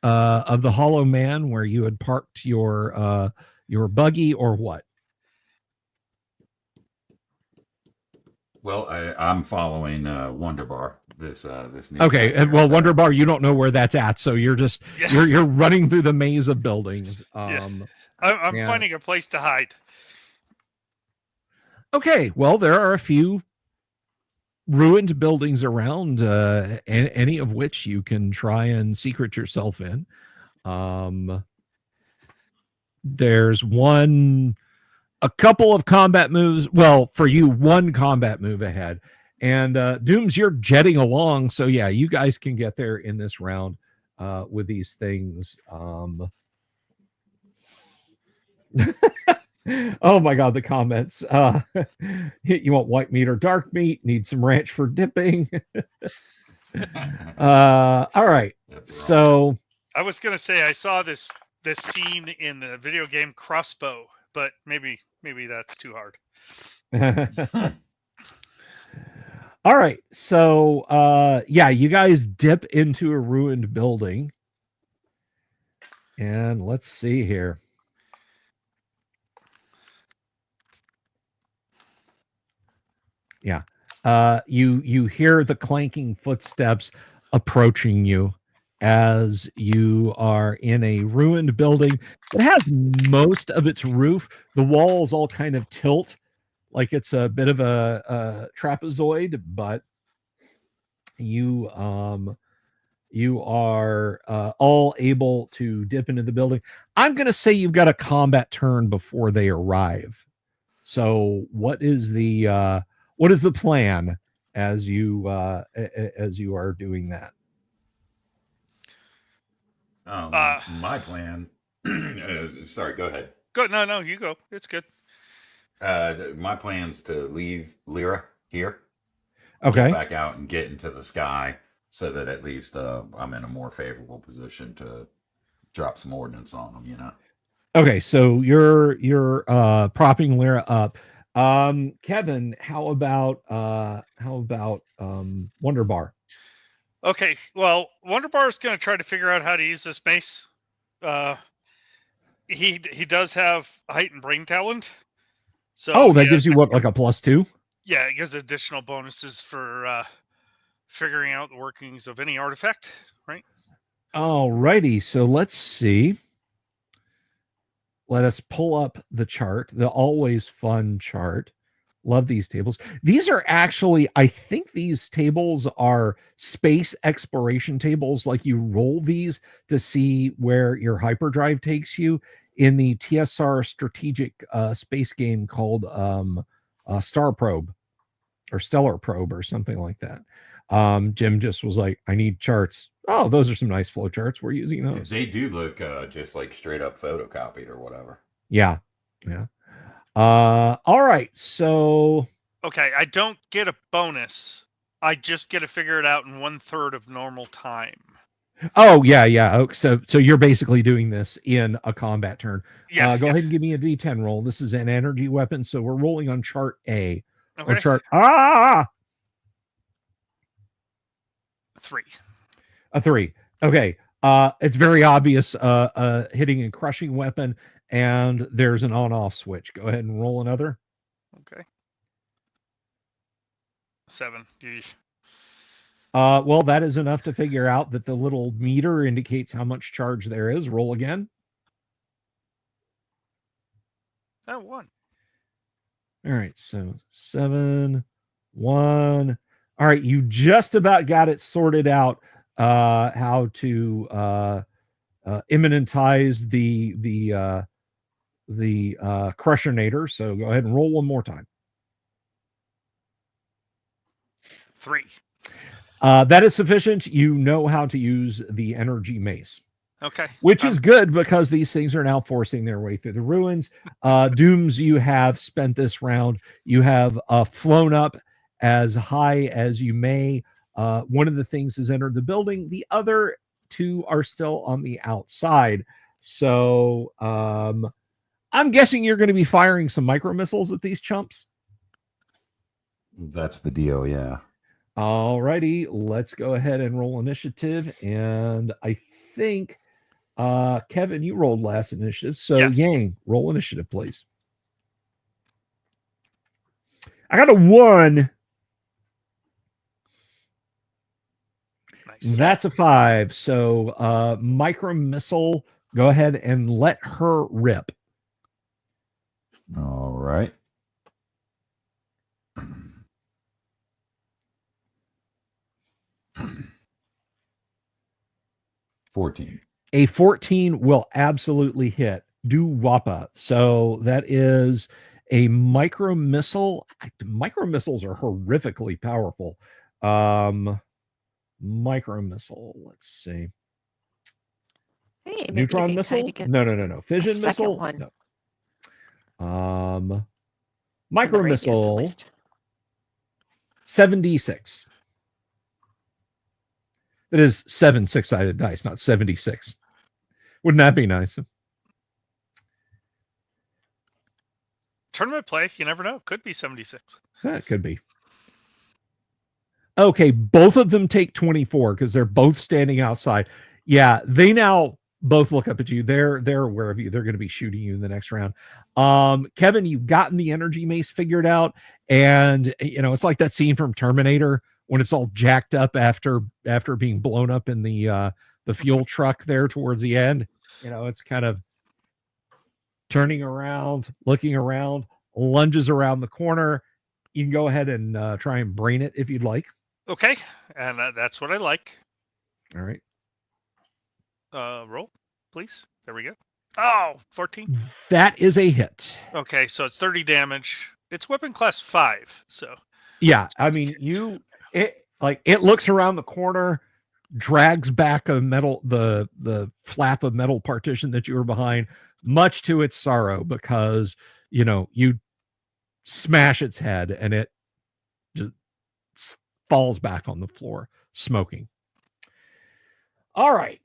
of the Hollow Man where you had parked your buggy, or what? Well, I'm following Wonder Bar. This new Okay, character, well, so- Wonder Bar, you don't know where that's at, so you're just Yeah. you're running through the maze of buildings. I'm Yeah. finding a place to hide. Okay, well, there are a few ruined buildings around, any of which you can try and secret yourself in. There's a couple of combat moves. Well, for you, one combat move ahead. And Dooms, you're jetting along. So, yeah, you guys can get there in this round with these things. Oh my God, the comments. You want white meat or dark meat? Need some ranch for dipping. All right. That's wrong. So I was gonna say I saw this scene in the video game Crossbow, but maybe that's too hard. all right. So yeah, you guys dip into a ruined building. And let's see here. Yeah. You hear the clanking footsteps approaching you as you are in a ruined building. It has most of its roof. The walls all kind of tilt like it's a bit of a trapezoid, but you are all able to dip into the building. I'm going to say you've got a combat turn before they arrive. So what is the plan as you are doing that? My plan. Sorry, go ahead. Go. No, you go. It's good. My plan's to leave Lyra here. Okay. Get back out and get into the sky so that at least I'm in a more favorable position to drop some ordnance on them, you know. Okay, so you're propping Lyra up. Kevin, how about Wonder Bar? Okay, well, Wonderbar is going to try to figure out how to use this mace. He does have heightened brain talent. So that gives you what, like a +2? Yeah, it gives additional bonuses for figuring out the workings of any artifact, right? Alrighty, so let's see. Let us pull up the chart, the always fun chart. Love these tables. These are actually, I think these tables are space exploration tables. Like you roll these to see where your hyperdrive takes you in the TSR strategic space game called Star Probe or Stellar Probe or something like that. Jim just was like, I need charts. Oh, those are some nice flow charts. We're using those. They do look just like straight up photocopied or whatever. Yeah. All right, so okay, I don't get a bonus. I just get to figure it out in 1/3 of normal time. Oh yeah. Oh, so you're basically doing this in a combat turn. Yeah. Go ahead and give me a D10 roll. This is an energy weapon, so we're rolling on chart A. Okay. Or chart 3. A 3. Okay. It's very obvious hitting and crushing weapon, and there's an on-off switch. Go ahead and roll another. Okay. 7. Yeesh. Well, that is enough to figure out that the little meter indicates how much charge there is. Roll again. 1. All right, so 7, 1. All right, you just about got it sorted out how to immanentize the crushinator. So go ahead and roll one more time. 3. That is sufficient. You know how to use the energy mace. Okay. Which is good because these things are now forcing their way through the ruins. Dooms, you have spent this round. You have flown up as high as you may. One of the things has entered the building. The other two are still on the outside. So I'm guessing you're going to be firing some micro missiles at these chumps. That's the deal, yeah. All righty, let's go ahead and roll initiative. And I think Kevin, you rolled last initiative. So yes. Yang, roll initiative, please. I got a 1. Nice. That's a 5. So micro missile, go ahead and let her rip. All right. A 14 will absolutely hit. Do wappa. So that is a micro missile. Micro missiles are horrifically powerful. Micro missile. Let's see. Hey, Neutron missile? No. Fission missile? One. No. Micro missile. 76. That is 7 6-sided dice, not 76. Wouldn't that be nice? Tournament play, you never know. Could be 76. That could be. Okay, both of them take 24 because they're both standing outside. Yeah, they now both look up at you. They're aware of you. They're going to be shooting you in the next round. Kevin, you've gotten the energy mace figured out, and it's like that scene from Terminator when it's all jacked up after being blown up in the fuel truck there towards the end. It's kind of turning around, looking around, lunges around the corner. You can go ahead and try and brain it if you'd like. Okay, and that's what I like. All right. Roll, please. There we go. Oh, 14. That is a hit. Okay, so it's 30 damage. It's weapon class 5, so. Yeah, I mean, it looks around the corner, drags back the flap of metal partition that you were behind, much to its sorrow, because you smash its head and it just falls back on the floor, smoking. All right.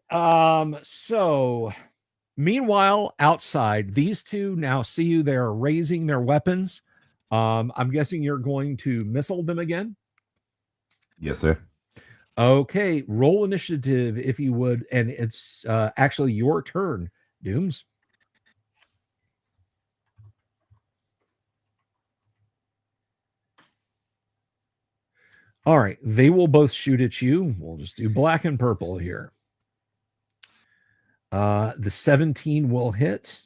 So meanwhile, outside, these two now see you. They're raising their weapons. I'm guessing you're going to missile them again. Yes, sir. Okay. Roll initiative if you would. And it's actually your turn, Dooms. All right. They will both shoot at you. We'll just do black and purple here. The 17 will hit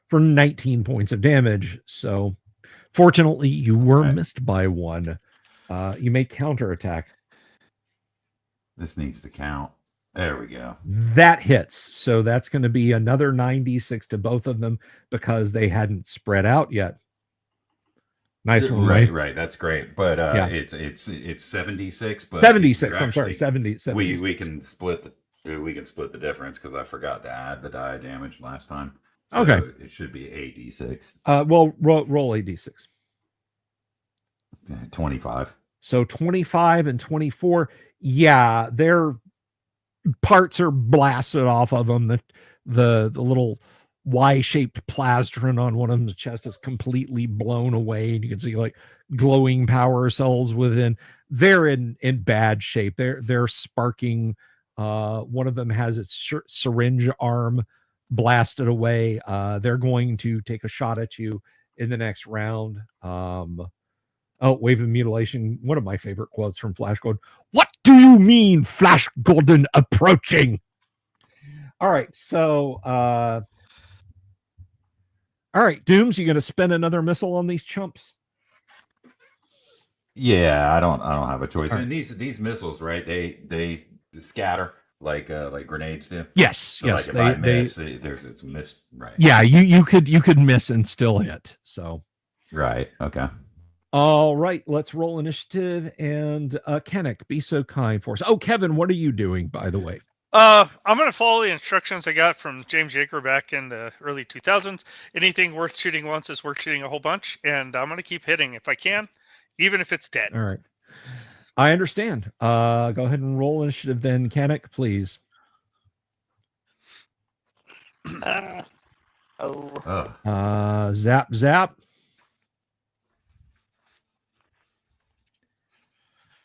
for 19 points of damage. So fortunately, you were missed by one. You may counterattack. This needs to count. There we go. That hits. So that's going to be another 9d6 to both of them because they hadn't spread out yet. Nice one, right. That's great, but it's 76. But 76. I'm sorry, 70. We can split the difference because I forgot to add the die damage last time. So okay, it should be 8d6. Well, roll a d6. 25. So 25 and 24. Yeah, their parts are blasted off of them. The little Y-shaped plastron on one of them's chest is completely blown away, and you can see like glowing power cells within. They're in bad shape. They're sparking. One of them has its syringe arm blasted away. They're going to take a shot at you in the next round. Wave of mutilation. One of my favorite quotes from Flash Gordon. What do you mean, Flash Gordon approaching? All right, so all right, Dooms, you going to spend another missile on these chumps? Yeah, I don't have a choice. All And these missiles, right? They scatter like grenades do. Yes, So yes. Like if I miss, it's missed, right? Yeah, you could miss and still hit. So right, okay. All right, let's roll initiative. And Kennick, be so kind for us. Oh, Kevin, what are you doing, by the way? I'm going to follow the instructions I got from James Yeager back in the early 2000s. Anything worth shooting once is worth shooting a whole bunch, and I'm going to keep hitting if I can, even if it's dead. All right. I understand. Go ahead and roll initiative then, Kennick, please. Zap.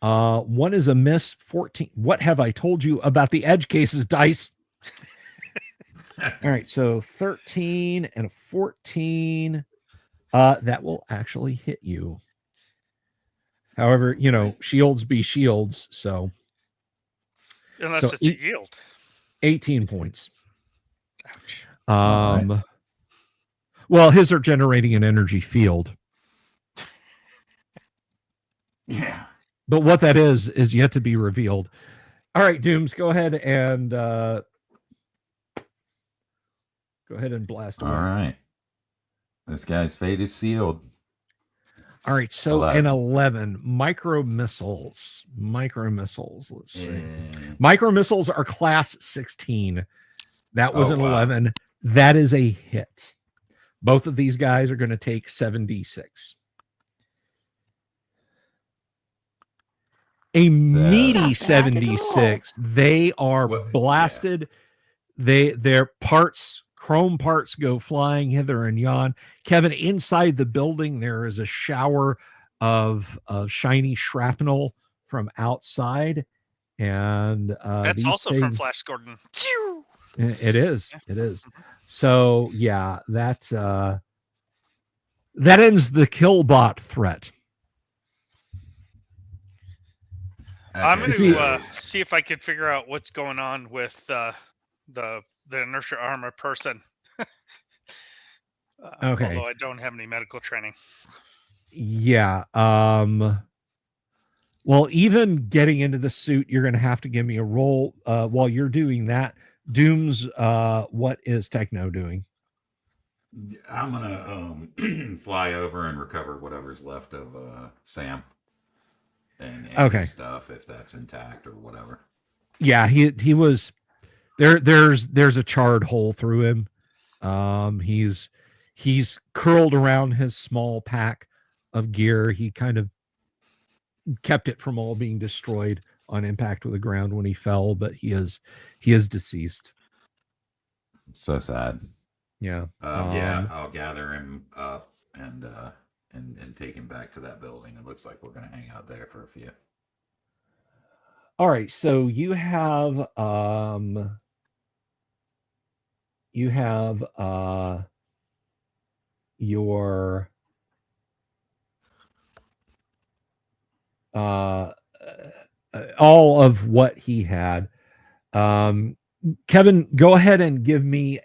One is a miss. 14. What have I told you about the edge cases dice? All right, so 13 and a 14. That will actually hit you. However, shields be shields, so unless it's a yield. 18 points. Ouch. Right. Well, his are generating an energy field. Yeah. But what that is yet to be revealed. All right, Dooms, go ahead and blast away. All right. This guy's fate is sealed. All right, so 11. An 11 micro missiles. Let's see. Micro missiles are class 16. That was an 11. That is a hit. Both of these guys are going to take 7d6. A meaty 76. They are blasted. Their parts, chrome parts, go flying hither and yon. Kevin, inside the building, there is a shower of shiny shrapnel from outside, And That's these also from things, Flash Gordon. it is. Yeah. It is. So yeah, that ends the killbot threat. I'm going See- to see if I could figure out what's going on with the inertia armor person. Okay. Although I don't have any medical training. Yeah. Well, even getting into the suit, you're going to have to give me a roll. While you're doing that, Dooms, what is Techno doing? I'm gonna fly over and recover whatever's left of Sam and Okay. his stuff, if that's intact or whatever. Yeah, he was there. There's a charred hole through him. He's curled around his small pack of gear. He kind of kept it from all being destroyed on impact with the ground when he fell, but he is deceased. So sad. Yeah. Yeah, I'll gather him up and take him back to that building. It looks like we're gonna hang out there for a few. All right, so you have your all of what he had. Kevin, go ahead and give me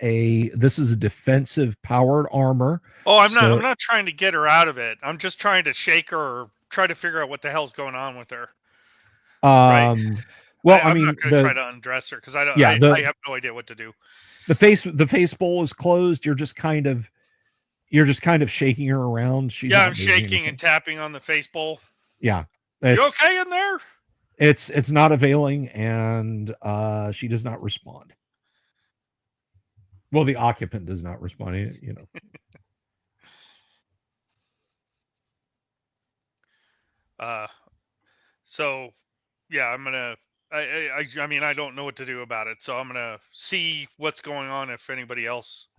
this is a defensive powered armor. Oh, I'm not trying to get her out of it. I'm just trying to shake her or try to figure out what the hell's going on with her. Right. Well, I'm not going to try to undress her because I don't. Yeah, I have no idea what to do. The face bowl is closed. You're just kind of shaking her around. She's I'm shaking and tapping on the face bowl. Yeah. You okay in there? It's not availing, and she does not respond. Well, the occupant does not respond, you know. So yeah, I'm gonna I mean I don't know what to do about it, so I'm gonna see what's going on if anybody else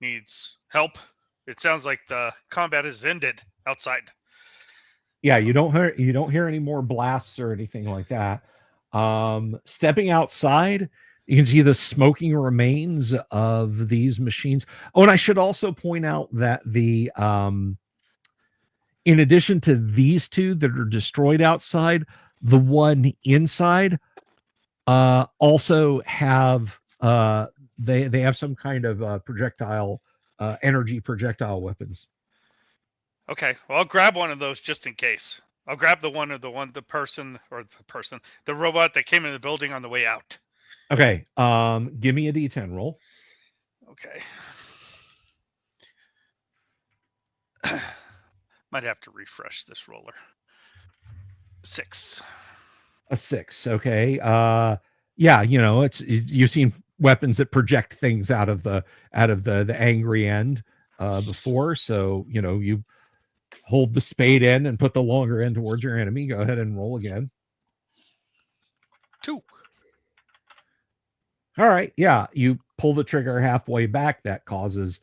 needs help. It sounds like the combat has ended outside. Yeah, you don't hear any more blasts or anything like that. Stepping outside, you can see the smoking remains of these machines. Oh, and I should also point out that the in addition to these two that are destroyed outside, the one inside also have they have some kind of projectile energy projectile weapons. Okay, well I'll grab one of those just in case. I'll grab the robot that came in the building on the way out. Okay, give me a D10 roll. Okay. Might have to refresh this roller. 6. A 6. Okay. Yeah, you know, you've seen weapons that project things out of the angry end before, so you know, you hold the spade in and put the longer end towards your enemy. Go ahead and roll again. 2. All right. Yeah, you pull the trigger halfway back. That causes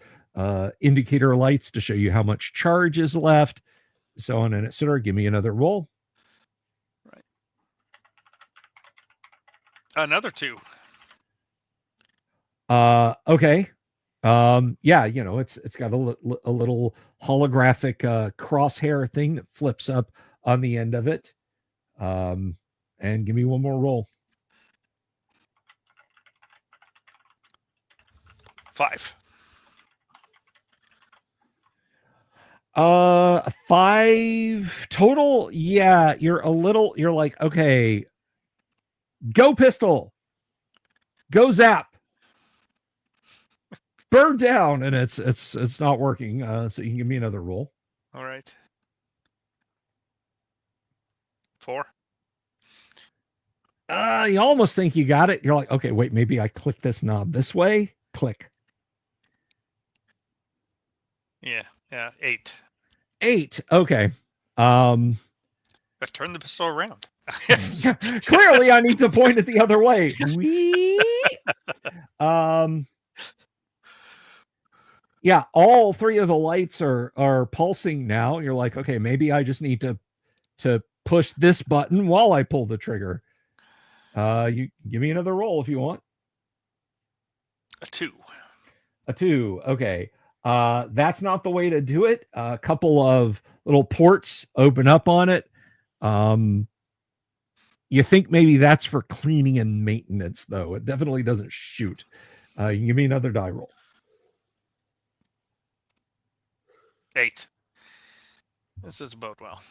indicator lights to show you how much charge is left, so on and etc. Give me another roll. Right. Another 2. Okay. Yeah, you know, it's got a little holographic crosshair thing that flips up on the end of it. And give me one more roll. 5. 5 total. Yeah, you're like, okay, go pistol, go zap, burn down, and it's not working. So you can give me another roll. All right. 4. You almost think you got it. You're like, okay, wait, maybe I click this knob this way. Click. Yeah, 8. 8. Okay. But turn the pistol around. Clearly, I need to point it the other way. Yeah, all 3 of the lights are pulsing now. You're like, okay, maybe I just need to push this button while I pull the trigger. You give me another roll if you want. A 2. A 2. Okay. That's not the way to do it. A couple of little ports open up on it. You think maybe that's for cleaning and maintenance, though. It definitely doesn't shoot. You can give me another die roll. 8. This is about well.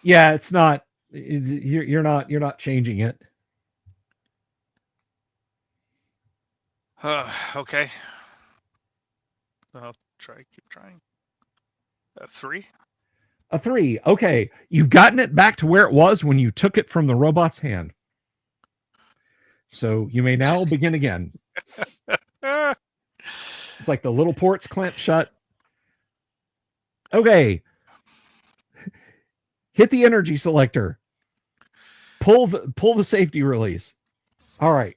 Yeah, it's not. You're not changing it. Okay. I'll keep trying. 3. A 3. Okay. You've gotten it back to where it was when you took it from the robot's hand. So you may now begin again. It's like the little ports clamp shut. Okay. Hit the energy selector. Pull the safety release. All right.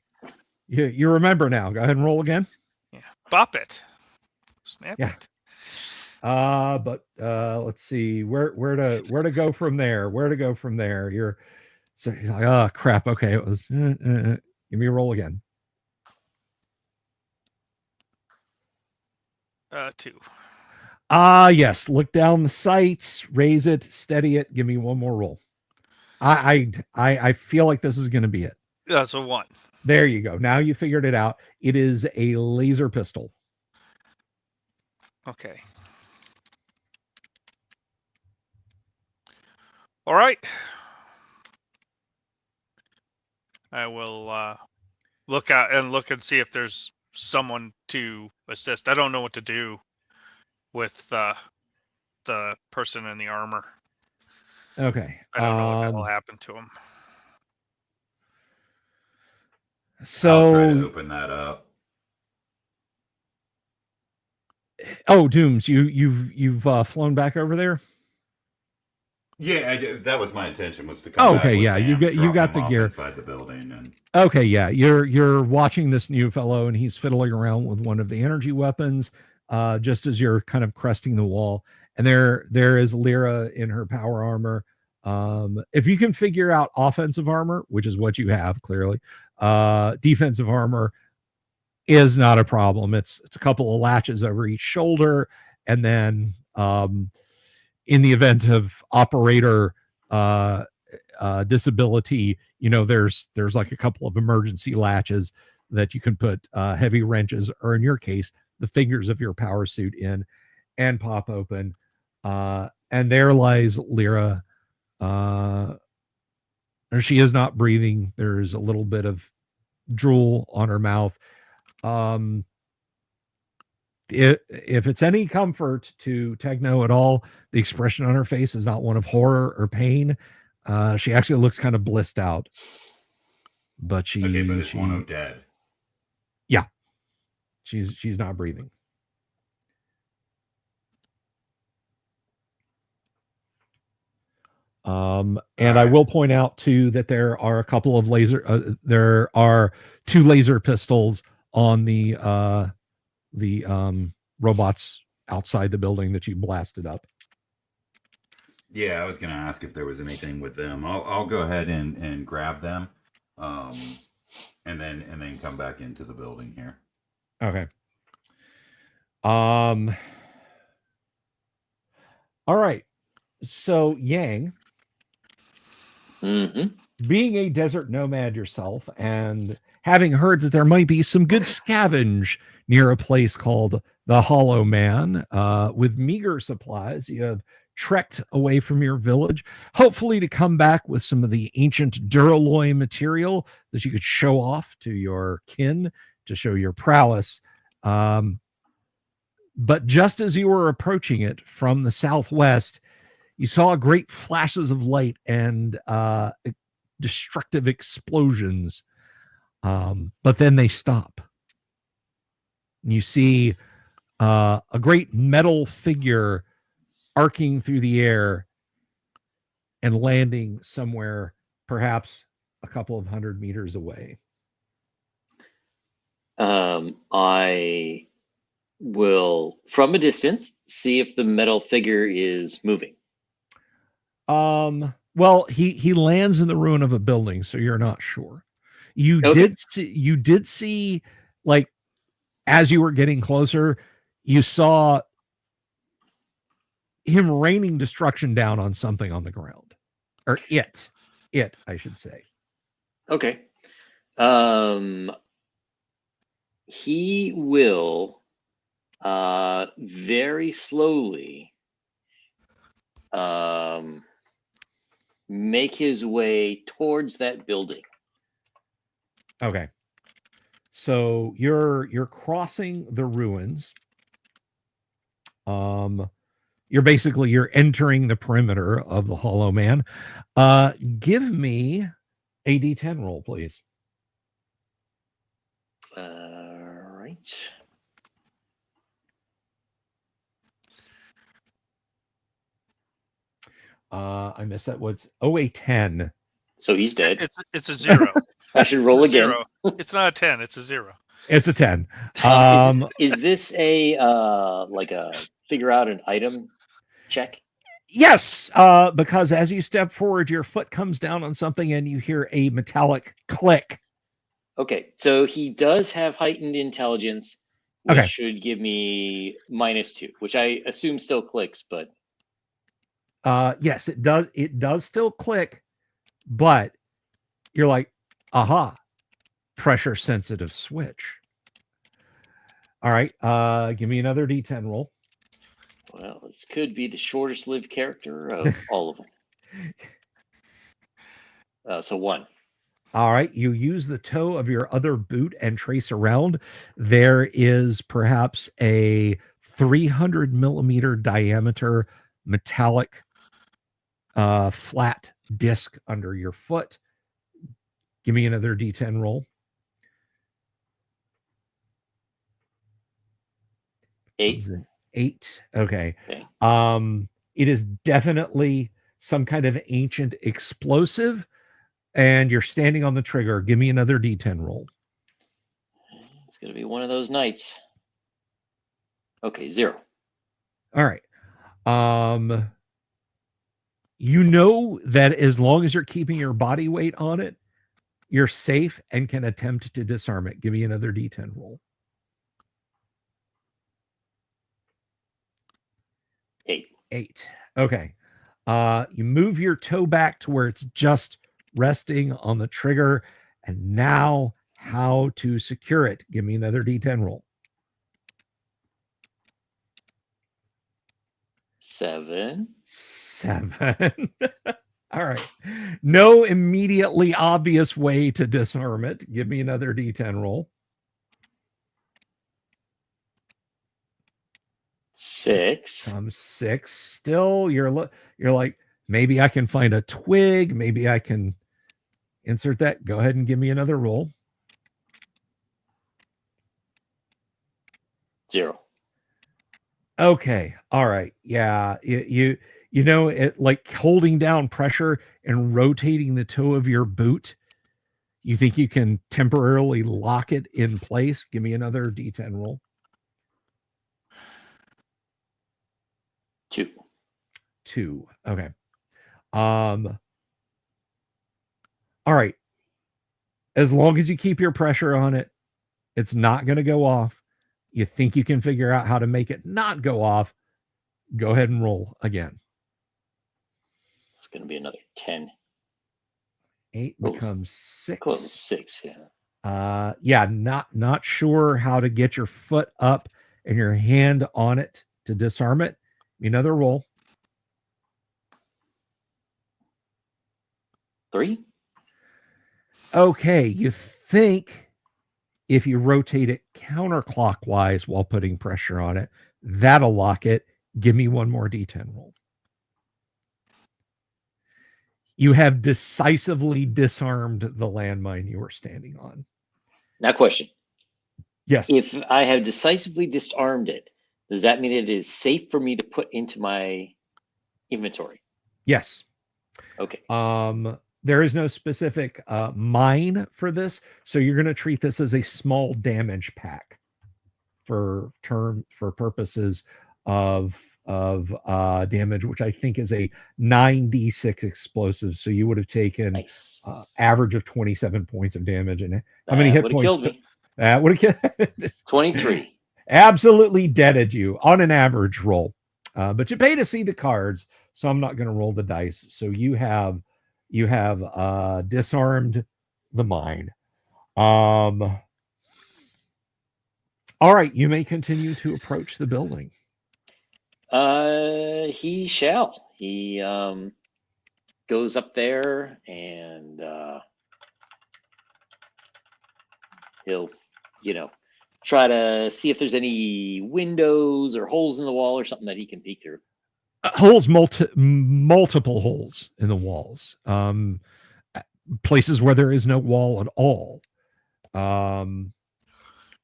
You remember now. Go ahead and roll again. Yeah. Bop it. Snap it. But let's see where to go from there. Where to go from there? You're like, oh crap. Okay, it was. Give me a roll again. 2. Yes. Look down the sights, raise it, steady it. Give me one more roll. I feel like this is going to be it. That's a 1. There you go. Now you figured it out. It is a laser pistol. Okay. All right. I will look and see if there's someone to assist. I don't know what to do with the person in the armor. Okay. I don't know what will happen to him. So I'll try to open that up. Oh, Dooms, you've flown back over there? Yeah, that was my intention, was to come back Okay, with yeah, Sam, you got drop the him off gear inside the building, and okay, yeah, you're watching this new fellow, and he's fiddling around with one of the energy weapons, just as you're kind of cresting the wall, and there is Lyra in her power armor. If you can figure out offensive armor, which is what you have clearly, defensive armor is not a problem. It's a couple of latches over each shoulder, and then in the event of operator disability, there's like a couple of emergency latches that you can put heavy wrenches, or in your case, the fingers of your power suit in, and pop open. And there lies Lyra. She is not breathing. There's a little bit of drool on her mouth. If it's any comfort to Techno at all, the expression on her face is not one of horror or pain. She actually looks kind of blissed out. But it's one of dead. Yeah. She's not breathing. And I will point out too that there are a couple of there are 2 laser pistols on the robots outside the building that you blasted up. Yeah, I was going to ask if there was anything with them. I'll go ahead and grab them, and then come back into the building here. Okay. All right. So Yang, being a desert nomad yourself, and having heard that there might be some good scavenge near a place called the Hollow Man, with meager supplies, you have trekked away from your village, hopefully to come back with some of the ancient Duralloy material that you could show off to your kin to show your prowess. But just as you were approaching it from the southwest, you saw great flashes of light and destructive explosions. But then they stop. And you see a great metal figure arcing through the air and landing somewhere, perhaps a couple of 100 meters away. I will, from a distance, see if the metal figure is moving. Well, he lands in the ruin of a building, so you're not sure. You Okay. did see, like, as you were getting closer, you saw him raining destruction down on something on the ground, or it, I should say. Okay. He will very slowly make his way towards that building. Okay. So you're crossing the ruins. You're entering the perimeter of the Hollow Man. Give me a D10 roll, please. All right. I missed that. What's a 10? So he's dead. It's a 0. I should roll It's a again. 0. It's not a 10. It's a 0. It's a 10. Is this a like a figure out an item check? Yes, because as you step forward, your foot comes down on something and you hear a metallic click. Okay, so he does have heightened intelligence, which Okay. should give me -2, which I assume still clicks, but Yes, it does. It does still click, but you're like, aha, pressure sensitive switch. All right, give me another D10 roll. well, this could be the shortest lived character of all of them. So 1. All right, you use the toe of your other boot and trace around. There is perhaps a 300 millimeter diameter metallic flat disc under your foot. Give me another D10 roll. 8. 8. Okay. Okay. It is definitely some kind of ancient explosive, and you're standing on the trigger. Give me another D10 roll. It's gonna be one of those nights. Okay, 0. All right. You know that as long as you're keeping your body weight on it, you're safe and can attempt to disarm it. Give me another D10 roll. 8. 8. Okay. You move your toe back to where it's just resting on the trigger, and now how to secure it. Give me another D10 roll. 7. 7. All right. No immediately obvious way to disarm it. Give me another D10 roll. 6. 6. Still, you're like, maybe I can find a twig. Maybe I can insert that. Go ahead and give me another roll. 0. Okay. All right. Yeah. You know, it, like holding down pressure and rotating the toe of your boot. You think you can temporarily lock it in place? Give me another D10 roll. 2. 2. Okay. All right. As long as you keep your pressure on it, it's not going to go off. You think you can figure out how to make it not go off, go ahead and roll again. It's going to be another 10. 8 becomes 6. Close 6, yeah. Yeah, not sure how to get your foot up and your hand on it to disarm it. Another roll. 3. Okay, you think if you rotate it counterclockwise while putting pressure on it, that'll lock it. Give me one more D10 roll. You have decisively disarmed the landmine you were standing on. Now, question. Yes. If I have decisively disarmed it, does that mean it is safe for me to put into my inventory? Yes. Okay. There is no specific mine for this, so you're going to treat this as a small damage pack for purposes of of damage, which I think is a 9d6 explosive. So you would have taken Nice. average of 27 points of damage. And how many hit Would have points? killed me. That would have killed. 23. Absolutely deaded you on an average roll. But you pay to see the cards, so I'm not going to roll the dice. So you have disarmed the mine. All right, you may continue to approach the building. He shall. He goes up there and he'll, try to see if there's any windows or holes in the wall or something that he can peek through. Multiple holes in the walls. Places where there is no wall at all.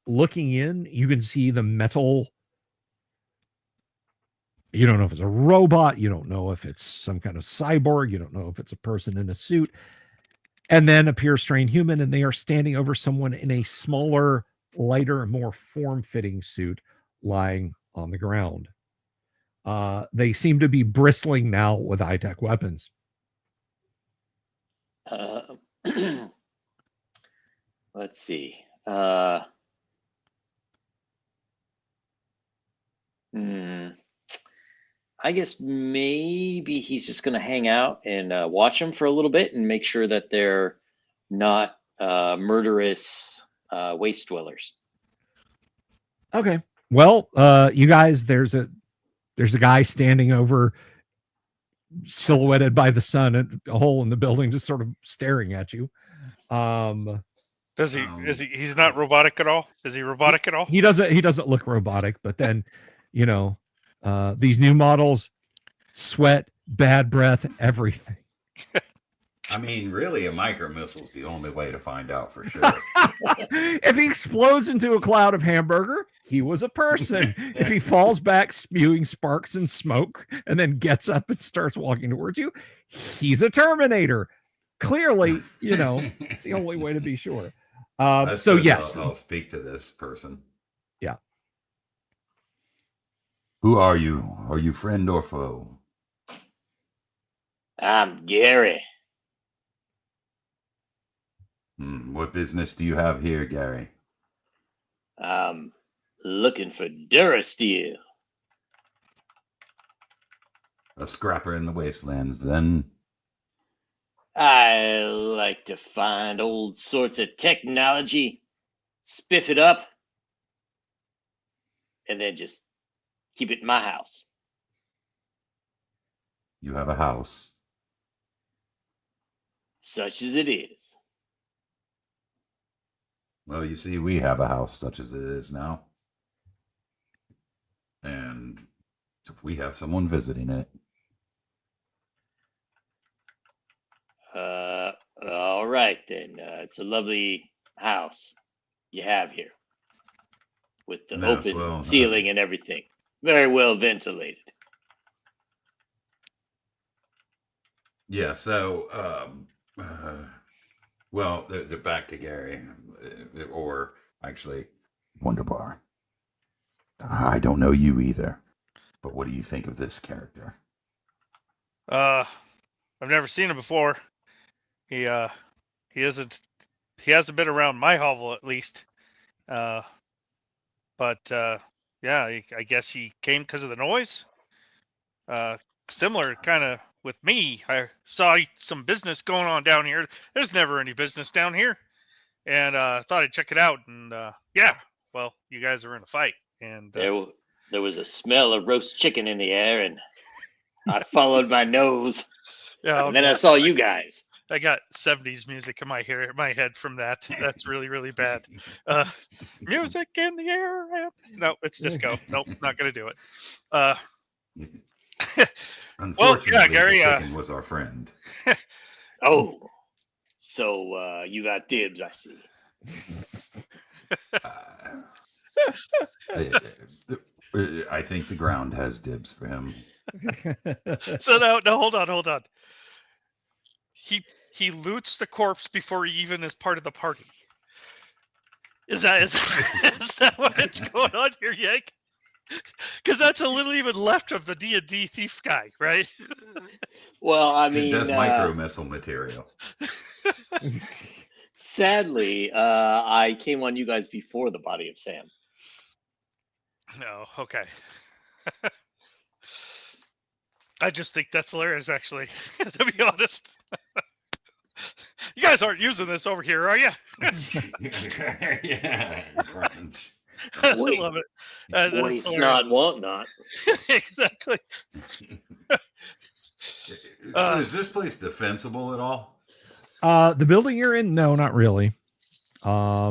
Looking in, you can see the metal. You don't know if it's a robot. You don't know if it's some kind of cyborg. You don't know if it's a person in a suit. And then a pure strain human, and they are standing over someone in a smaller, lighter, more form-fitting suit lying on the ground. They seem to be bristling now with high-tech weapons. Let's see. I guess maybe he's just going to hang out and watch them for a little bit and make sure that they're not murderous waste dwellers. Okay. Well, you guys, there's a guy standing over, silhouetted by the sun at a hole in the building, just sort of staring at you. Does he? He's not robotic at all? Is he robotic at all? He doesn't look robotic, but then, these new models, sweat, bad breath, everything. I mean, really, a micro missile's the only way to find out for sure. If he explodes into a cloud of hamburger, he was a person. If he falls back spewing sparks and smoke and then gets up and starts walking towards you, he's a Terminator. Clearly, it's the only way to be sure. So yes, I'll speak to this person. Yeah. Who are you? Are you friend or foe? I'm Gary. What business do you have here, Gary? I'm looking for Durasteel. A scrapper in the wastelands, then? I like to find old sorts of technology, spiff it up, and then just keep it in my house. You have a house. Such as it is. Well, you see, we have a house such as it is now. And we have someone visiting it. All right, then. It's a lovely house you have here. With the open ceiling and everything. Very well ventilated. Yeah, so, well, they're back to Gary. Or, actually, Wonderbar. I don't know you either. But what do you think of this character? I've never seen him before. He hasn't been around my hovel at least. But yeah, I guess he came because of the noise. Similar kind of with me. I saw some business going on down here. There's never any business down here. And thought I'd check it out. And yeah, well, you guys are in a fight. And there was a smell of roast chicken in the air, and I followed my nose. Yeah, and then I saw you guys. I got 70s music in my head from that. That's really, really bad. Music in the air. No, it's disco. Nope, not going to do it. Unfortunately, well, yeah, Gary, the chicken was our friend. Oh, so you got dibs, I see. I think the ground has dibs for him. So no, hold on. He loots the corpse before he even is part of the party. Is that what it's going on here, Yank? Because that's a little even left of the D&D thief guy, right? Well, I mean, That's micro missile material. sadly, I came on you guys before the body of Sam. No, okay. I just think that's hilarious, actually, to be honest. You guys aren't using this over here, are you? Yeah, crunch. I Wait, love it. That's waste hilarious. not, want not. Exactly. So is this place defensible at all? The building you're in? No, not really. I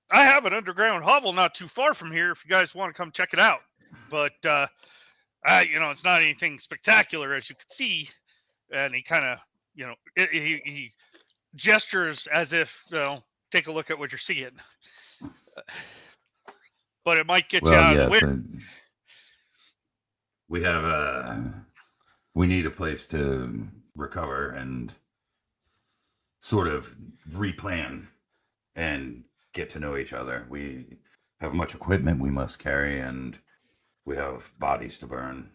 have an underground hovel not too far from here if you guys want to come check it out. But, it's not anything spectacular, as you can see. And he kind of, he gestures as if, take a look at what you're seeing. But it might get you out of the way. We have we need a place to recover and sort of replan and get to know each other. We have much equipment we must carry, and we have bodies to burn.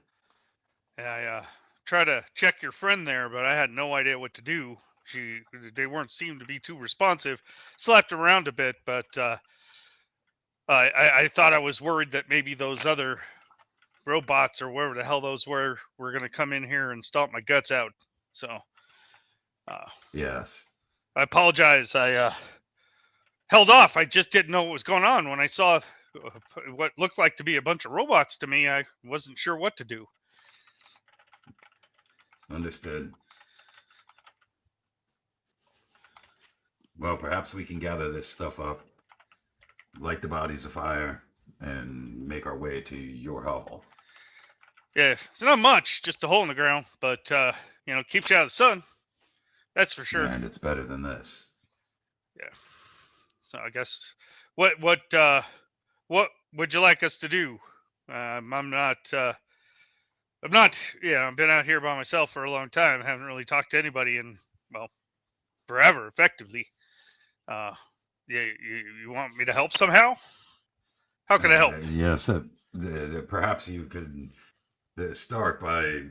And I try to check your friend there, but I had no idea what to do. They seemed to be too responsive. Slapped around a bit, but I thought I was worried that maybe those other robots or whatever the hell those were going to come in here and stomp my guts out. So, Yes. I apologize. I held off. I just didn't know what was going on. When I saw what looked like to be a bunch of robots to me, I wasn't sure what to do. Understood. Well, perhaps we can gather this stuff up, light the bodies afire, and make our way to your hovel. Yeah, it's not much, just a hole in the ground, but keeps you out of the sun. That's for sure. And it's better than this. Yeah. So I guess what would you like us to do? I've been out here by myself for a long time. I haven't really talked to anybody in, forever, effectively. You want me to help somehow? How can I help? Yes, perhaps you could start by,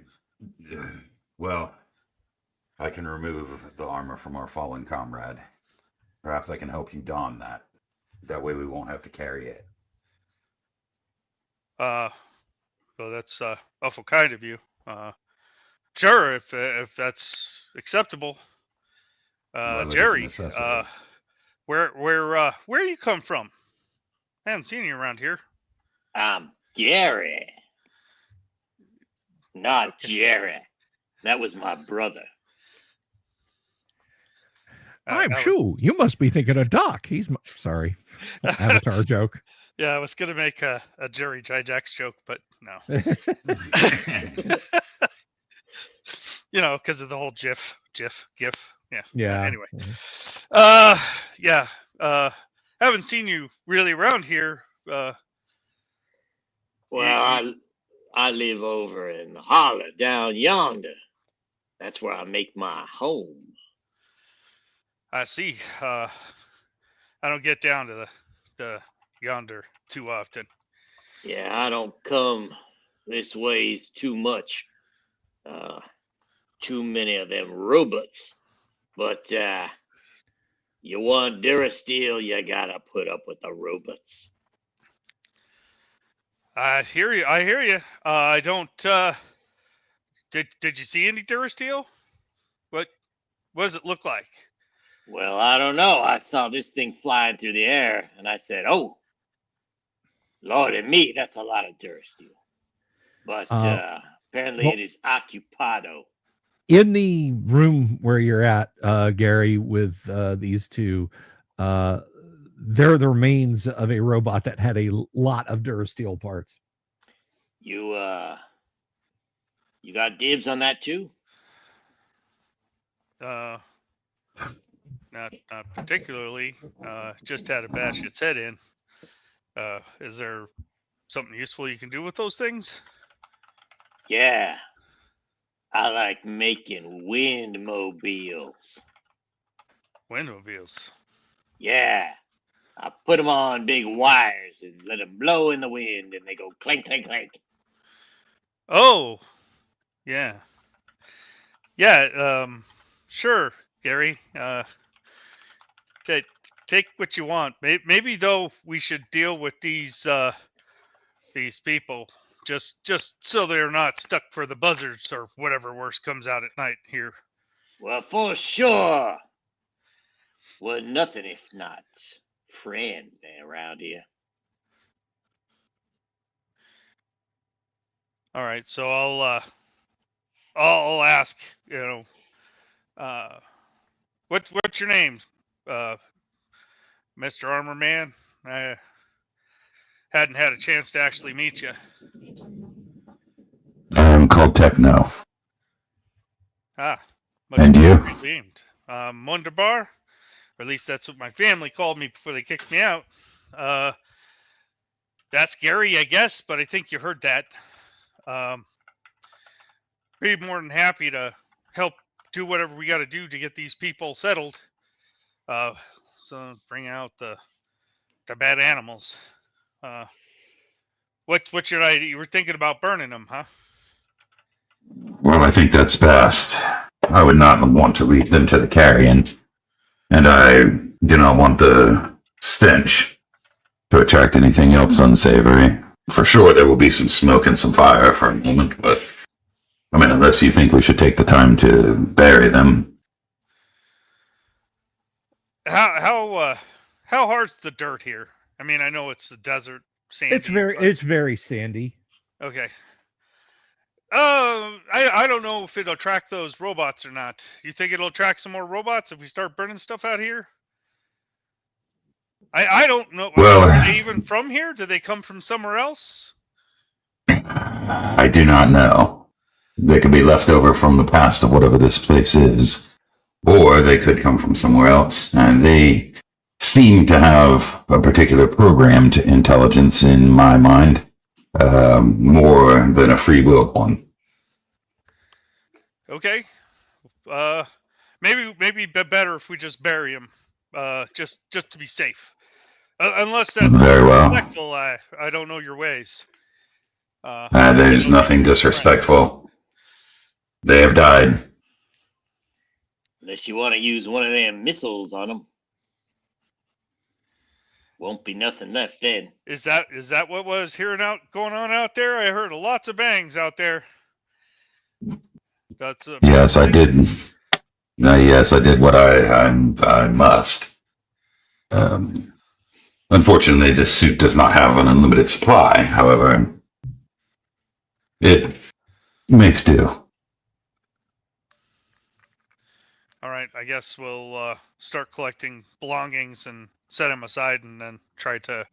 I can remove the armor from our fallen comrade. Perhaps I can help you don that. That way we won't have to carry it. Well, that's awful kind of you. Sure, if that's acceptable. Well, it is a Jerry, necessity. where you come from? I haven't seen you around here. Gary. Not Jerry. That was my brother. I'm sure you must be thinking of Doc. Sorry, Avatar joke. Yeah, I was gonna make a Jerry Jax joke, but no. Because of the whole GIF. Yeah. Yeah. Anyway. Haven't seen you really around here. Well, I live over in the holler down yonder. That's where I make my home. I see. I don't get down to the yonder too often. Yeah, I don't come this ways too much. Too many of them robots. But you want Durasteel, you gotta put up with the robots. I hear you. I don't. Did you see any Durasteel? What does it look like? Well, I don't know. I saw this thing flying through the air, and I said, "Oh, Lordy me, that's a lot of Durasteel." But apparently, it is occupado. In the room where you're at, Gary, with these two, they're the remains of a robot that had a lot of Durasteel parts. You got dibs on that too? Not particularly. Just had to bash its head in. Is there something useful you can do with those things? Yeah. I like making windmobiles. Windmobiles. Yeah. I put them on big wires and let them blow in the wind, and they go clank, clank, clank. Oh, yeah. Yeah, sure, Gary. Take what you want. Maybe though we should deal with these people just so they're not stuck for the buzzards or whatever worse comes out at night here. Well, for sure. We're nothing if not friend around here. All right, so I'll ask, what's your name, Mr. Armor Man? I hadn't had a chance to actually meet you. I'm called Techno. Ah, And you? Named. Wunderbar, or at least that's what my family called me before they kicked me out. That's Gary, I guess, but I think you heard that. Be more than happy to help do whatever we got to do to get these people settled. So bring out the bad animals. What should I? You were thinking about burning them, huh? Well, I think that's best. I would not want to leave them to the carrion, and I do not want the stench to attract anything else unsavory. For sure, there will be some smoke and some fire for a moment, but I mean, unless you think we should take the time to bury them. How hard's the dirt here? I mean, I know it's the desert, sandy. It's very sandy. Okay. I don't know if it'll attract those robots or not. You think it'll attract some more robots if we start burning stuff out here? I don't know. Well, are they even from here? Do they come from somewhere else? I do not know. They could be left over from the past of whatever this place is, or they could come from somewhere else, and they seem to have a particular programmed intelligence in my mind, more than a free-willed one. Okay. Maybe better if we just bury him, just to be safe. Unless that's Very well. disrespectful, I don't know your ways. There's nothing disrespectful. They have died. Unless you want to use one of them missiles on them. Won't be nothing left then. Is that what was going on out there? I heard lots of bangs out there. That's Yes, I did. Yes, I did what I must. Unfortunately, this suit does not have an unlimited supply. However, it makes do. All right, I guess we'll start collecting belongings and set them aside, and then try to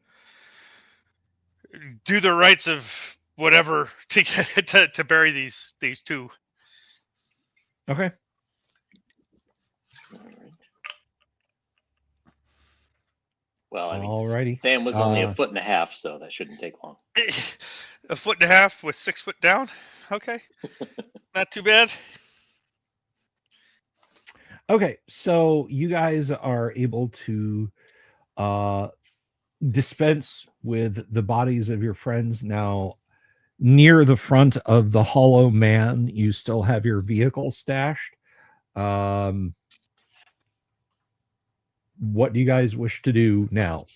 do the rites of whatever to get to bury these two. Okay. Well, I mean, Alrighty. Sam was only 1.5 feet, so that shouldn't take long. 1.5 feet with 6 foot down. Okay, not too bad. Okay, so you guys are able to dispense with the bodies of your friends now. Near the front of the Hollow Man, you still have your vehicle stashed. What do you guys wish to do now?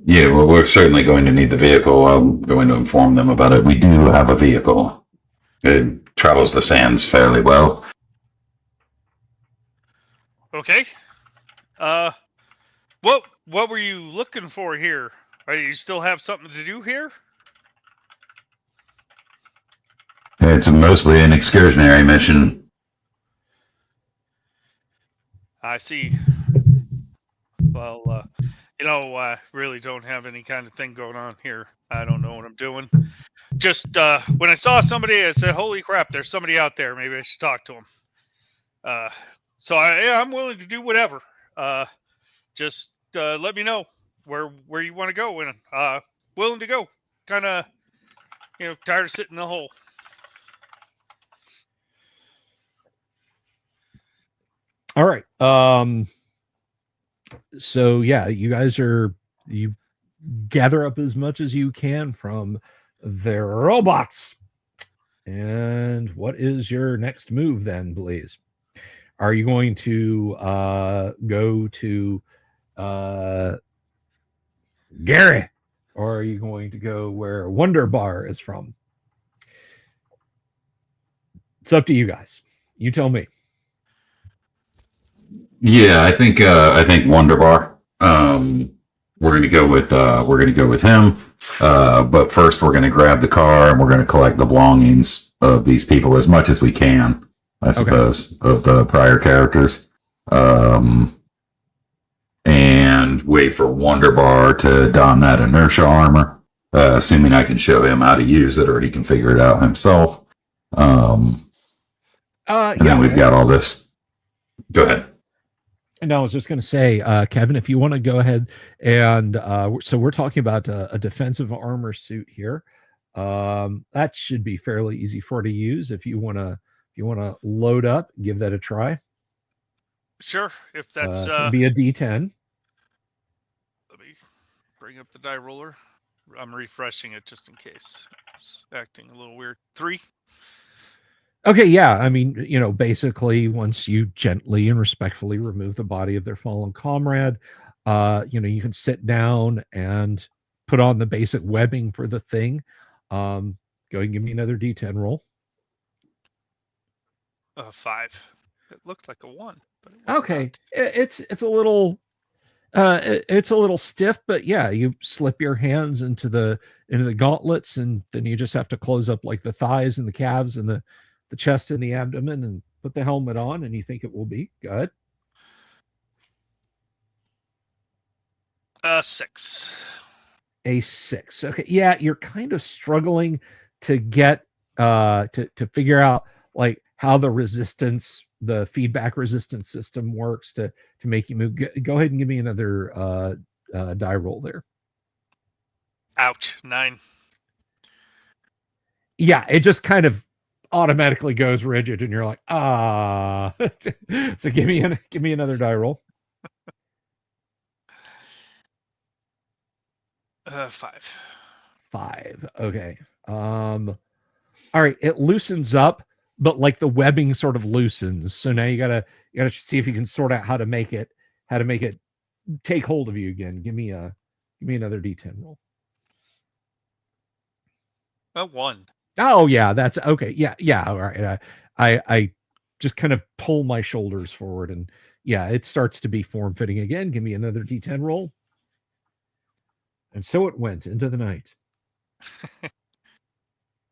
Yeah, well, we're certainly going to need the vehicle. I'm going to inform them about it. We do have a vehicle. It travels the sands fairly well. Okay. What were you looking for here? You still have something to do here? It's mostly an excursionary mission. I see. Well, I really don't have any kind of thing going on here. I don't know what I'm doing. Just when I saw somebody, I said, "Holy crap! There's somebody out there. Maybe I should talk to him." So I'm willing to do whatever. Just let me know where you want to go, and willing to go. Kind of, tired of sitting in the hole. All right. So yeah, you gather up as much as you can from their robots. And what is your next move then, please? Are you going to go to Gary, or are you going to go where Wonder Bar is from? It's up to you guys. You tell me. Yeah, I think Wonderbar. We're gonna go with him. But first we're gonna grab the car and we're gonna collect the belongings of these people as much as we can, I suppose, of the prior characters. And wait for Wonderbar to don that inertia armor, assuming I can show him how to use it or he can figure it out himself. And then we've got all this. Go ahead. And I was just going to say, Kevin, if you want to go ahead and so we're talking about a defensive armor suit here. That should be fairly easy for to use. If you want to load up, give that a try. Sure, if that's so it'd be a D10. Let me bring up the die roller. I'm refreshing it just in case it's acting a little weird. 3. Okay, yeah. I mean, basically, once you gently and respectfully remove the body of their fallen comrade, you can sit down and put on the basic webbing for the thing. Go ahead and give me another D10 roll. 5. It looked like a 1, but it was okay. It's a little stiff, but yeah, you slip your hands into the gauntlets, and then you just have to close up like the thighs and the calves and the chest and the abdomen and put the helmet on, and you think it will be good. 6. A 6. Okay. Yeah, you're kind of struggling to get to figure out like how the feedback resistance system works to make you move. Go ahead and give me another die roll there. Ouch. 9. Yeah, it just kind of automatically goes rigid, and you're like, So give me another die roll. 5. 5. Okay. All right. It loosens up, but like the webbing sort of loosens. So now you gotta see if you can sort out how to make it take hold of you again. Give me another D10 roll. A 1. Oh yeah, that's okay. Yeah. All right. I just kind of pull my shoulders forward, and yeah, it starts to be form fitting again. Give me another D10 roll. And so it went into the night.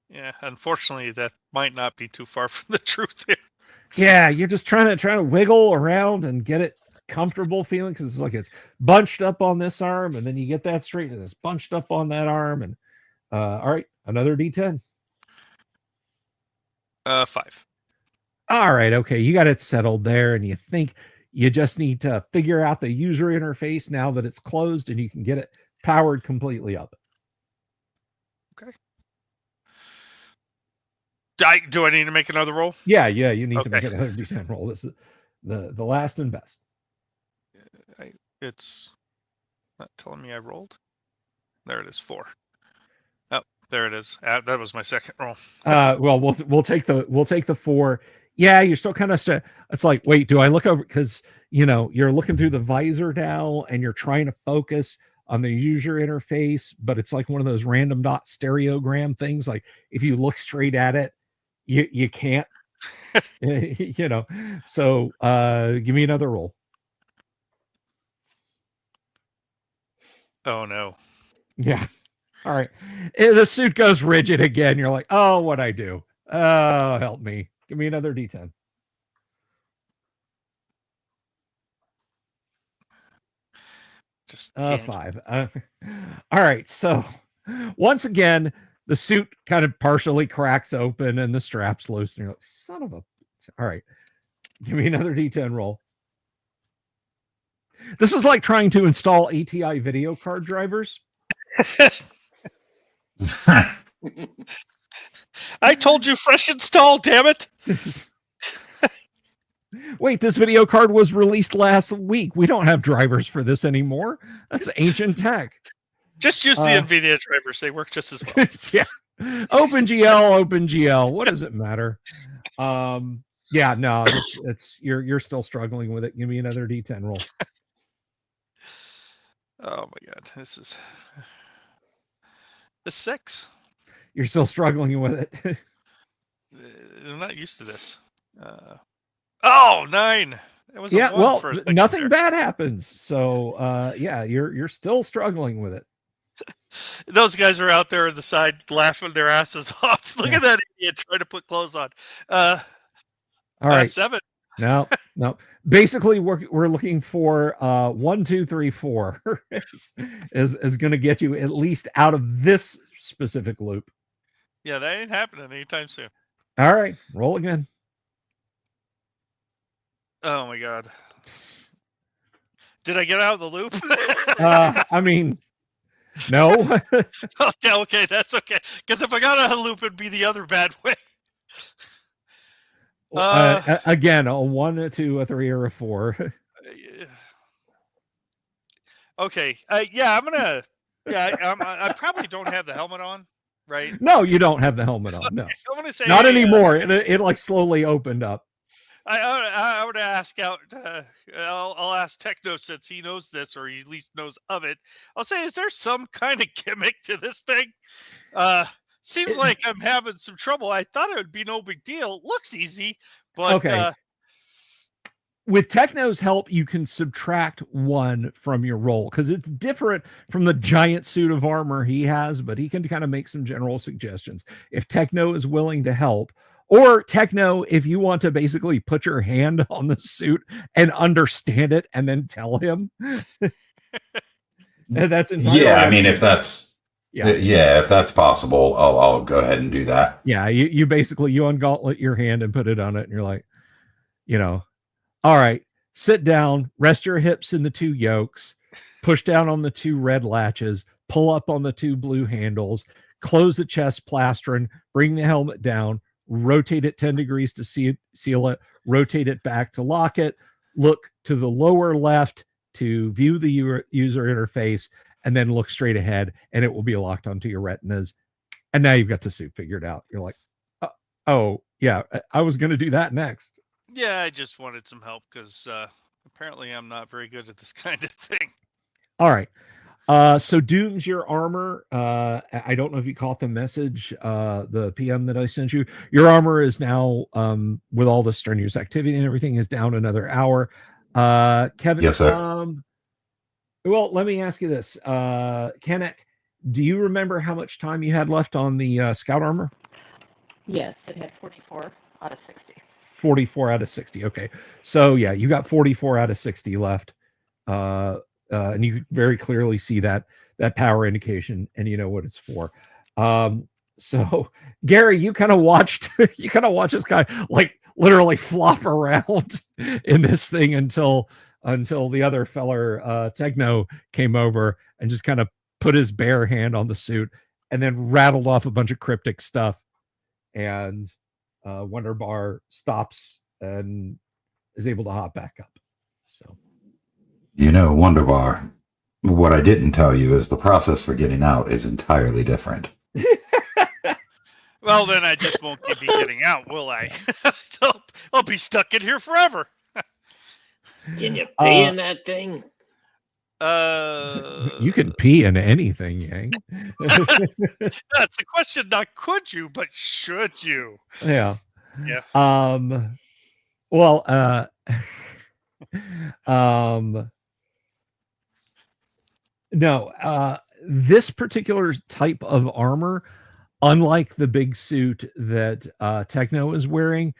Yeah, unfortunately, that might not be too far from the truth here. Yeah, you're just trying to wiggle around and get it comfortable feeling, because it's like it's bunched up on this arm, and then you get that straight, and it's bunched up on that arm, and all right, another D10. 5. All right, okay, you got it settled there, and you think you just need to figure out the user interface now that it's closed, and you can get it powered completely up. Okay. Do I need to make another roll? Yeah, you need to make another D10 roll. This is the last and best. It's not telling me I rolled. There it is, 4. Oh, there it is. That was my second roll. Well, we'll take the 4. Yeah, you're still kind of it's like, wait, do I look over? Because you're looking through the visor now, and you're trying to focus on the user interface, but it's like one of those random dot stereogram things. Like if you look straight at it, you can't. So give me another roll. Oh no. Yeah. All right. The suit goes rigid again. You're like, oh, what'd I do? Oh, help me. Give me another D10. Just 5. All right. So once again, the suit kind of partially cracks open and the straps loose. And you're like, son of a. All right. Give me another D10 roll. This is like trying to install ATI video card drivers. I told you fresh install, damn it. Wait, this video card was released last week. We don't have drivers for this anymore. That's ancient tech. Just use the NVIDIA drivers. They work just as well. Yeah. OpenGL. What does it matter? Yeah, no, it's you're still struggling with it. Give me another D10 roll. Oh my god, this is the 6. You're still struggling with it. I'm not used to this. 9. It was Yeah, a 1 well, for a second nothing there. bad happens. So yeah, you're still struggling with it. Those guys are out there on the side laughing their asses off. Look at that idiot trying to put clothes on. All right. 7. No. Basically, we're looking for 1, 2, 3, 4 is going to get you at least out of this specific loop. Yeah, that ain't happening anytime soon. All right, roll again. Oh my god. Did I get out of the loop? I mean, no. Okay, that's okay. Because if I got out of the loop, it'd be the other bad way. Again, a 1, a 2, a 3, or a 4. Okay. Yeah, I'm gonna. Yeah, I probably don't have the helmet on, right? No, you don't have the helmet on. No, I'm gonna say not anymore. It like slowly opened up. I would ask out. I'll ask Techno since he knows this, or he at least knows of it. I'll say, is there some kind of gimmick to this thing? Seems like I'm having some trouble. I thought it would be no big deal. Looks easy, but okay. With Techno's help, you can subtract 1 from your roll because it's different from the giant suit of armor he has, but he can kind of make some general suggestions. If Techno is willing to help, or Techno, if you want to basically put your hand on the suit and understand it and then tell him. That's entirely I mean, if that's if that's possible, I'll go ahead and do that. Yeah, you basically you ungauntlet your hand and put it on it, and you're like, all right, sit down, rest your hips in the 2 yokes, push down on the 2 red latches, pull up on the 2 blue handles, close the chest plastron, bring the helmet down, rotate it 10 degrees to seal it, rotate it back to lock it, look to the lower left to view the user interface, and then look straight ahead, and it will be locked onto your retinas. And now you've got the suit figured out. You're like, oh, yeah, I was going to do that next. Yeah, I just wanted some help because apparently I'm not very good at this kind of thing. All right. So Doom's your armor. I don't know if you caught the message, the PM that I sent you. Your armor is now, with all the strenuous activity and everything, is down another hour. Kevin, yes, sir. Well, let me ask you this. Kenneth, do you remember how much time you had left on the scout armor? Yes, it had 44 out of 60. 44 out of 60. Okay. So yeah, you got 44 out of 60 left. And you very clearly see that power indication, and you know what it's for. So Gary, you kind of watched this guy like literally flop around in this thing until the other feller Techno came over and just kind of put his bare hand on the suit and then rattled off a bunch of cryptic stuff, and Wonderbar stops and is able to hop back up. So Wonderbar, what I didn't tell you is the process for getting out is entirely different. Well, then I just won't be getting out, will I? So I'll be stuck in here forever. Can you pee in that thing? You can pee in anything, Yang. That's the question. Not could you, but should you? Yeah. Yeah. Well, no, this particular type of armor, unlike the big suit that Techno is wearing,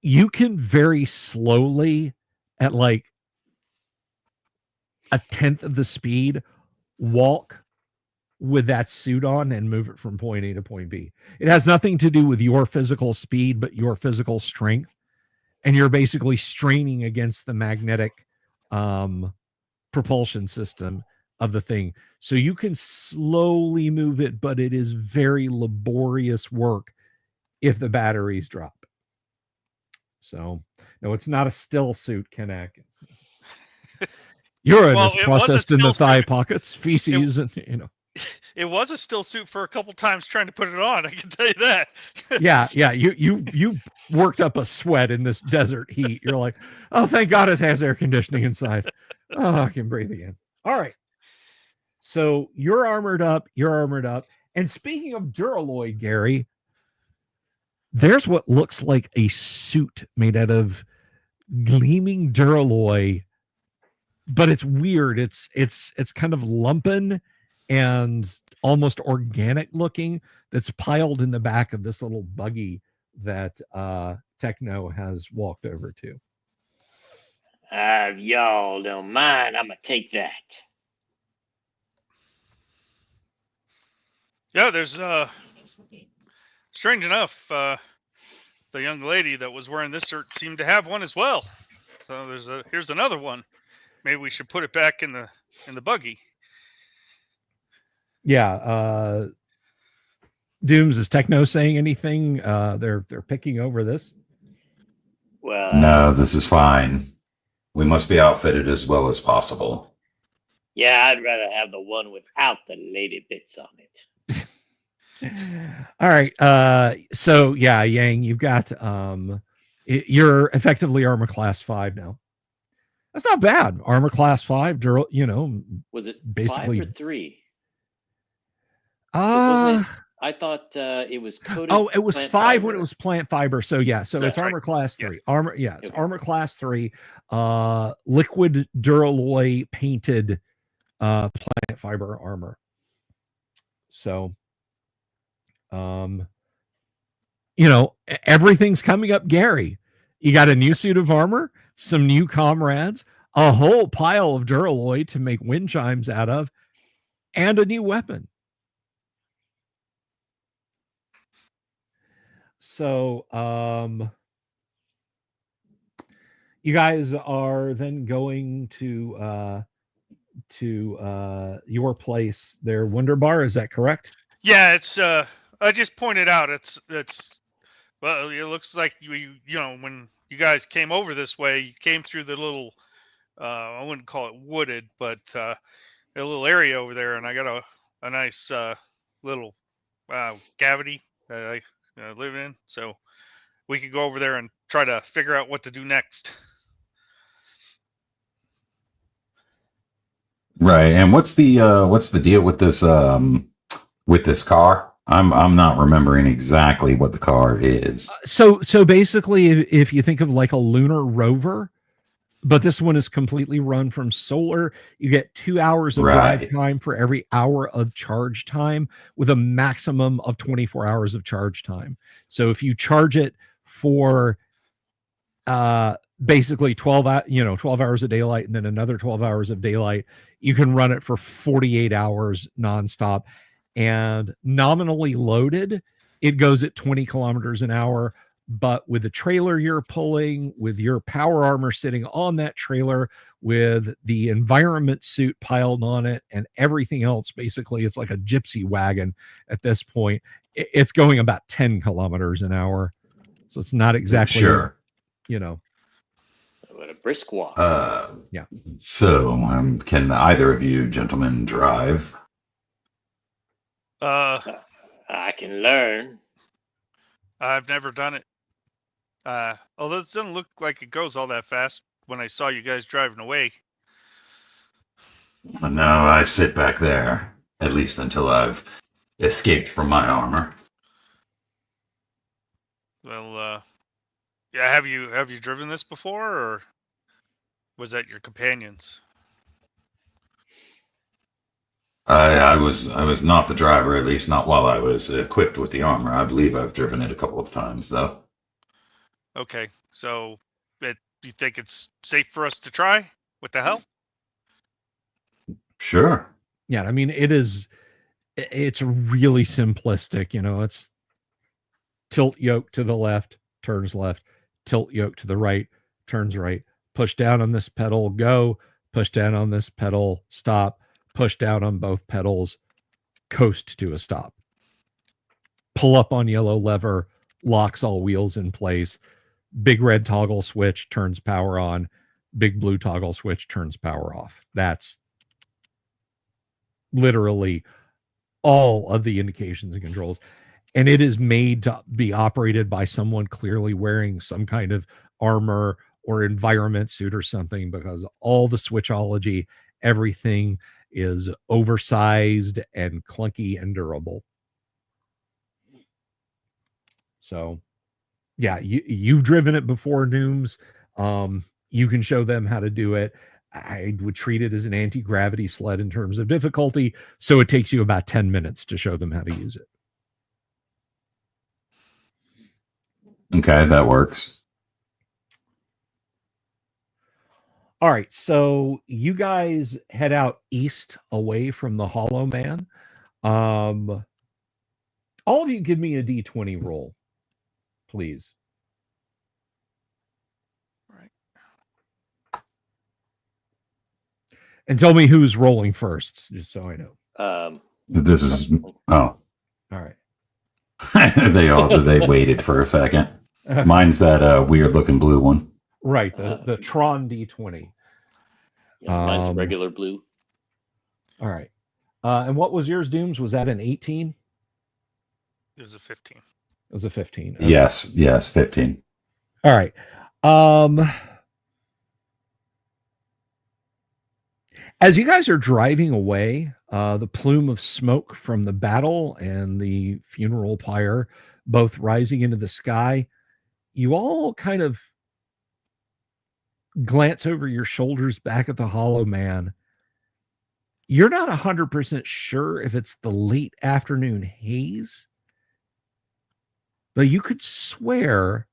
you can very slowly, at like 1/10 of the speed, walk with that suit on and move it from point A to point B. It has nothing to do with your physical speed, but your physical strength. And you're basically straining against the magnetic propulsion system of the thing. So you can slowly move it, but it is very laborious work if the batteries drop. So no, it's not a still suit, Ken Atkins. Urine Well, is it was a processed in the still thigh suit. pockets, feces, and It was a still suit for a couple times trying to put it on. I can tell you that. yeah. You worked up a sweat in this desert heat. You're like, oh, thank God it has air conditioning inside. Oh, I can breathe again. All right. So you're armored up. And speaking of Duralloy, Gary, there's what looks like a suit made out of gleaming Duralloy, but it's weird. It's kind of lumpen and almost organic looking. That's piled in the back of this little buggy that Techno has walked over to. Y'all don't mind, I'm gonna take that. Yeah, there's strange enough, the young lady that was wearing this shirt seemed to have one as well. So here's another one. Maybe we should put it back in the buggy. Yeah. Dooms, is Techno saying anything? They're picking over this. Well, No, this is fine. We must be outfitted as well as possible. yeah, I'd rather have the one without the lady bits on it. All right. So yeah, Yang, you've got you're effectively armor class 5 now. That's not bad. Armor class 5, Was it basically 5 or 3? I thought it was coated. Oh, it was plant 5 fiber. when it was plant fiber. So yeah, so That's it's armor right. class 3. Armor, yeah, it's Okay. armor class 3. Liquid Duralloy painted plant fiber armor. So everything's coming up, Gary. You got a new suit of armor, some new comrades, a whole pile of Duralloy to make wind chimes out of, and a new weapon. So you guys are then going to your place there, Wunderbar, is that correct? Yeah, it's I just pointed out it's well, it looks like you know when you guys came over this way, you came through the little I wouldn't call it wooded, but a little area over there, and I got a nice little cavity that I live in, so we could go over there and try to figure out what to do next. Right. And what's the deal with this car? I'm not remembering exactly what the car is. So basically, if you think of like a lunar rover, but this one is completely run from solar, you get 2 hours of drive Right. time for every hour of charge time, with a maximum of 24 hours of charge time. So if you charge it for basically 12 hours of daylight and then another 12 hours of daylight, you can run it for 48 hours nonstop. And nominally loaded, it goes at 20 kilometers an hour. But with the trailer you're pulling, with your power armor sitting on that trailer, with the environment suit piled on it and everything else, basically it's like a gypsy wagon at this point. It's going about 10 kilometers an hour. So it's not exactly, Sure. What a brisk walk. Yeah. So, can either of you gentlemen drive? I can learn. I've never done it. Although it doesn't look like it goes all that fast when I saw you guys driving away. No, I sit back there, at least until I've escaped from my armor. Well, yeah. Have you driven this before, or was that your companions? I was not the driver, at least not while I was equipped with the armor. I believe I've driven it a couple of times, though. Okay, so you think it's safe for us to try? What the hell? Sure. Yeah. I mean, it's really simplistic. It's tilt yoke to the left, turns left, tilt yoke to the right, turns right, push down on this pedal, go, push down on this pedal, stop, push down on both pedals, coast to a stop. Pull up on yellow lever, locks all wheels in place. big red toggle switch turns power on, big blue toggle switch turns power off. That's literally all of the indications and controls. And it is made to be operated by someone clearly wearing some kind of armor or environment suit or something, because all the switchology, everything is oversized and clunky and durable. So yeah, you've driven it before, Nooms. You can show them how to do it. I would treat it as an anti-gravity sled in terms of difficulty, so it takes you about 10 minutes to show them how to use it. Okay, that works. All right, so you guys head out east away from the Hollow Man. All of you give me a D20 roll, please. Right. And tell me who's rolling first, just so I know. This is All right. they waited for a second. Mine's that weird looking blue one. Right, the Tron D20. Yeah, mine's regular blue. All right. And what was yours, Dooms? Was that an 18? It was a 15. It was a 15. Okay. Yes, 15. All right. As you guys are driving away, the plume of smoke from the battle and the funeral pyre both rising into the sky, you all kind of glance over your shoulders back at the Hollow Man. You're not 100% sure if it's the late afternoon haze, but you could swear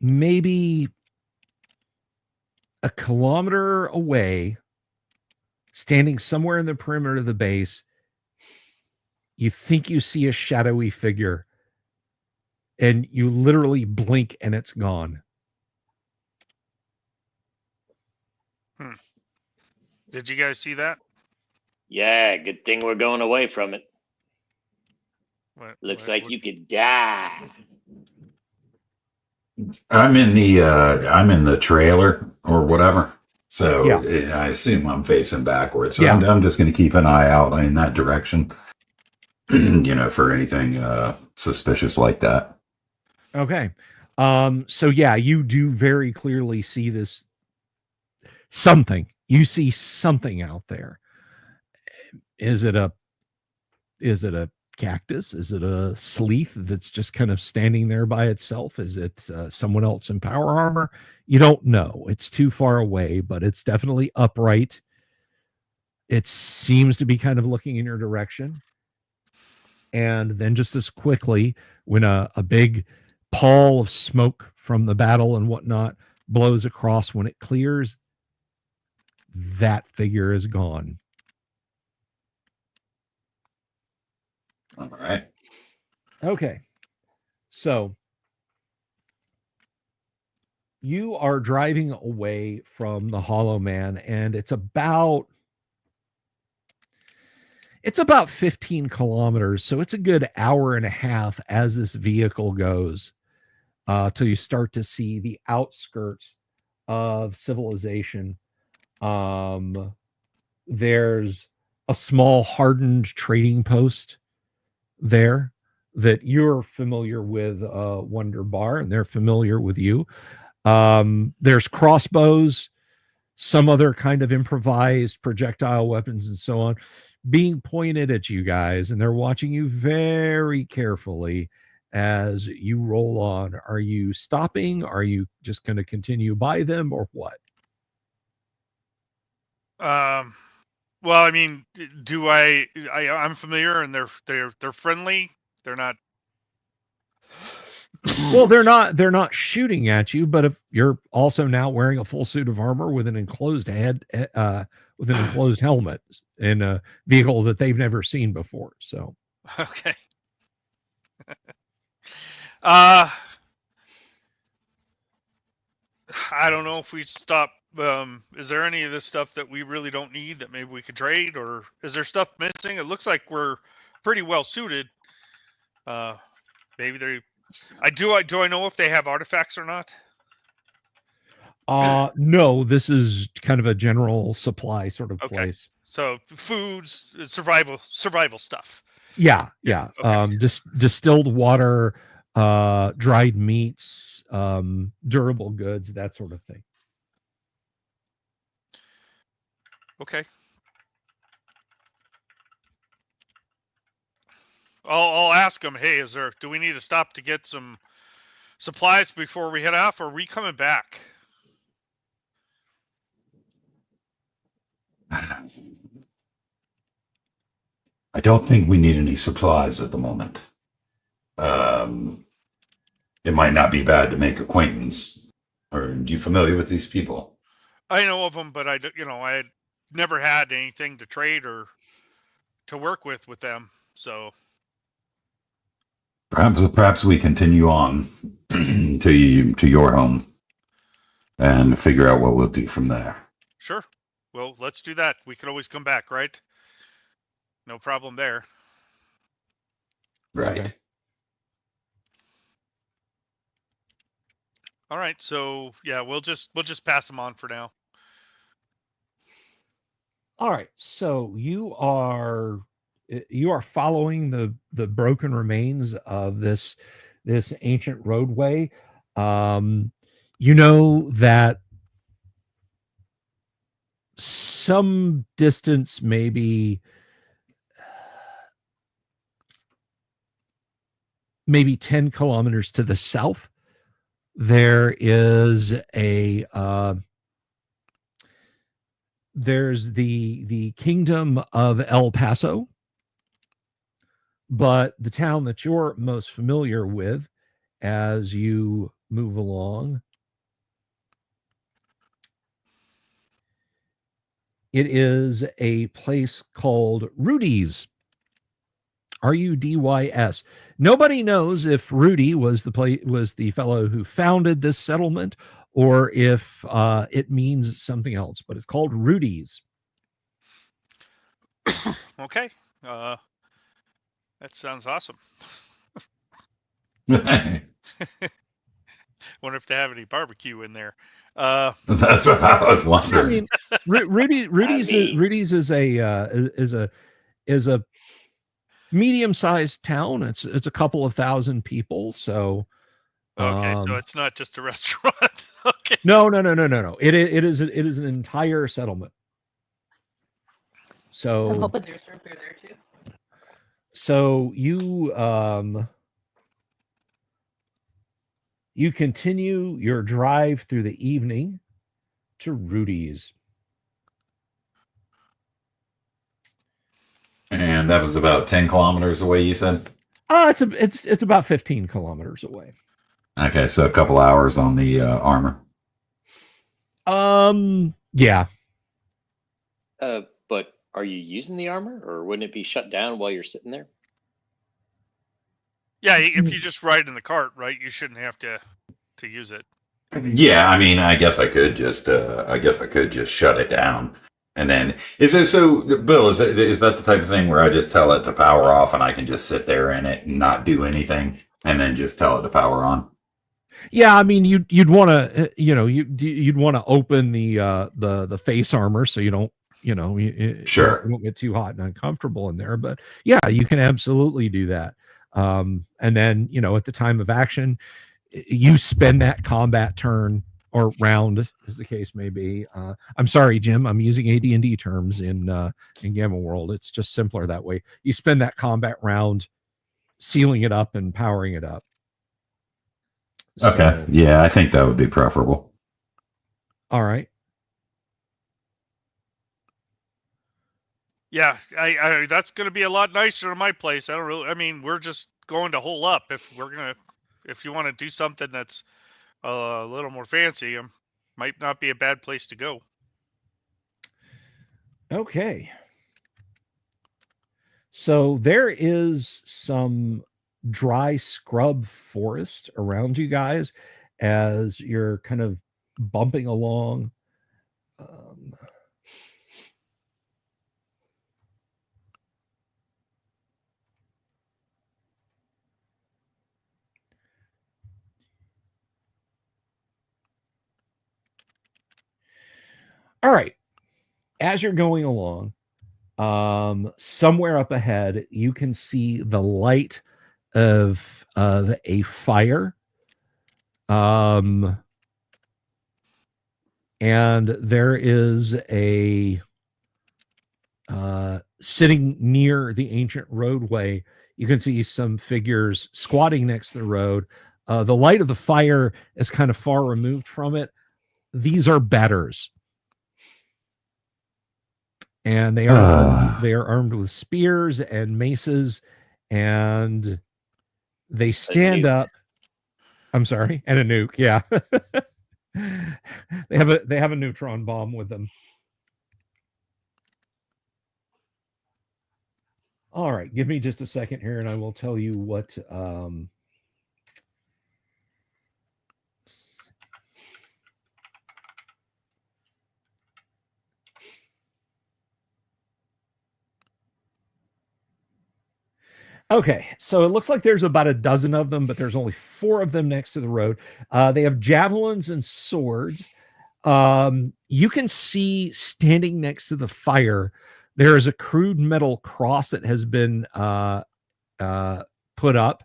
maybe a kilometer away, standing somewhere in the perimeter of the base, you think you see a shadowy figure, and you literally blink and it's gone. Did you guys see that? Yeah, good thing we're going away from it. Looks like you could die. I'm in the trailer or whatever. So yeah. I assume I'm facing backwards. So yeah. I'm just going to keep an eye out in that direction, for anything suspicious like that. Okay. So yeah, you do very clearly see this something. You see something out there. Is it a cactus? Is it a sleeth that's just kind of standing there by itself? Is it someone else in power armor? You don't know. It's too far away, but it's definitely upright. It seems to be kind of looking in your direction. And then just as quickly, when a big pall of smoke from the battle and whatnot blows across, when it clears, that figure is gone. All right. Okay. So you are driving away from the Hollow Man, and it's about 15 kilometers. So it's a good hour and a half as this vehicle goes till you start to see the outskirts of civilization. There's a small hardened trading post there that you're familiar with, Wonder Bar, and they're familiar with you. There's crossbows, some other kind of improvised projectile weapons and so on being pointed at you guys, and they're watching you very carefully as you roll on. Are you stopping? Are you just going to continue by them, or what? Well, I mean, I'm familiar, and they're friendly. They're not. Well, they're not shooting at you, but if you're also now wearing a full suit of armor with an enclosed head, with an enclosed helmet in a vehicle that they've never seen before. So, okay. I don't know if we stop. Is there any of this stuff that we really don't need that maybe we could trade, or is there stuff missing? It looks like we're pretty well suited. Maybe Do I know if they have artifacts or not? No, this is kind of a general supply sort of Okay. place. So foods, survival stuff. Yeah, yeah. Okay. Distilled water, dried meats, durable goods, that sort of thing. Okay. I'll ask them. Hey, do we need to stop to get some supplies before we head off, or are we coming back? I don't think we need any supplies at the moment. It might not be bad to make acquaintance. Are you familiar with these people? I know of them, but I had never had anything to trade or to work with them. So Perhaps we continue on to your home and figure out what we'll do from there. sure. Well, let's do that. We can always come back, right? No problem there. Right. Okay. All right. So yeah, we'll just pass them on for now. All right. So you are following the broken remains of this ancient roadway. You know that some distance, maybe 10 kilometers to the south, there is there's the kingdom of El Paso, but the town that you're most familiar with as you move along, it is a place called Rudy's. Rudys. Nobody knows if Rudy was the fellow who founded this settlement, or if it means something else, but it's called Rudy's. Okay. That sounds awesome. Wonder if they have any barbecue in there. That's what I was I wondering. mean, Rudy's is a medium-sized town. It's a couple of thousand people. So okay, so it's not just a restaurant. Okay. no. It is an entire settlement. So I'm hoping there's room through there too. So you continue your drive through the evening to Rudy's. And that was about 10 kilometers away, you said? It's about 15 kilometers away. Okay, so a couple hours on the armor. Yeah. But are you using the armor, or wouldn't it be shut down while you're sitting there? Yeah, if you just ride in the cart, right, you shouldn't have to use it. Yeah, I mean, I guess I could just shut it down. And then is it so, Bill? Is that the type of thing where I just tell it to power off and I can just sit there in it and not do anything, and then just tell it to power on? Yeah, I mean, you'd want to you'd want to open the face armor so you don't Sure. you won't get too hot and uncomfortable in there. But yeah, you can absolutely do that. And then at the time of action, you spend that combat turn or round, as the case may be. I'm sorry, Jim. I'm using AD&D terms in Gamma World. It's just simpler that way. You spend that combat round sealing it up and powering it up. Okay. So, Yeah, I think that would be preferable. all right. Yeah, I that's going to be a lot nicer than my place. I mean, we're just going to hole up. If you want to do something that's a little more fancy, might not be a bad place to go. Okay. So there is some dry scrub forest around you guys as you're kind of bumping along. All right. As you're going along, somewhere up ahead, you can see the light of a fire. And there is a sitting near the ancient roadway. You can see some figures squatting next to the road. The light of the fire is kind of far removed from it. These are betters. And they are armed with spears and maces, and they stand up. I'm sorry, and a nuke. Yeah, they have a neutron bomb with them. All right, give me just a second here, and I will tell you what. Okay, so it looks like there's about a dozen of them, but there's only 4 of them next to the road. They have javelins and swords. You can see standing next to the fire, there is a crude metal cross that has been put up.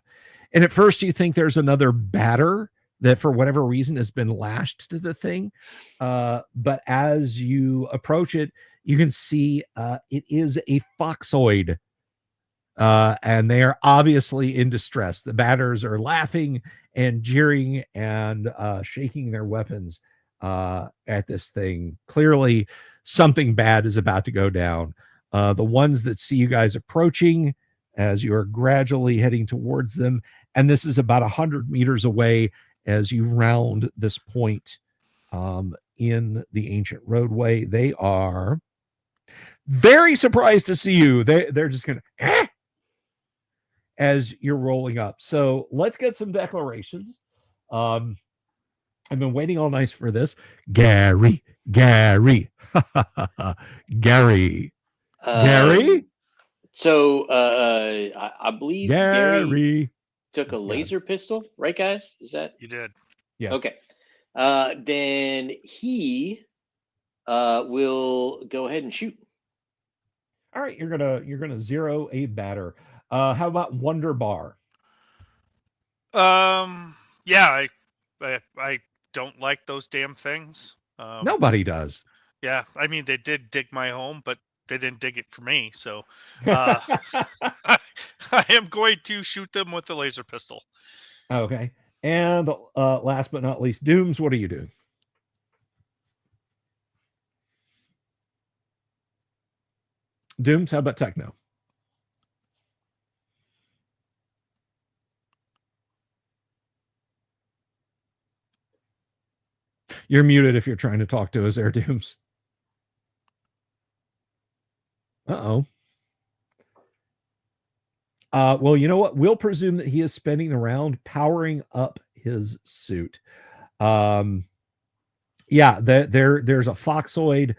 And at first you think there's another batter that for whatever reason has been lashed to the thing. But as you approach it, you can see it is a foxoid. And they are obviously in distress. The batters are laughing and jeering and shaking their weapons at this thing. Clearly, something bad is about to go down. The ones that see you guys approaching as you are gradually heading towards them, and this is about 100 meters away as you round this point in the ancient roadway. They are very surprised to see you. They're just going to... as you're rolling up. So let's get some declarations. I've been waiting all night for this. Gary. Gary. So I believe Gary took a laser pistol, right, guys? Is that? You did. Yes. Okay. Then he will go ahead and shoot. All right, you're gonna zero a batter. How about Wonder Bar? Yeah, I don't like those damn things. Nobody does. Yeah, I mean they did dig my home, but they didn't dig it for me. So I am going to shoot them with the laser pistol. Okay. And last but not least, Dooms, what are you doing? Dooms, how about Techno? You're muted if you're trying to talk to us there, Dooms. Uh-oh. Well, you know what? We'll presume that he is spending the round powering up his suit. Yeah, there's a foxoid.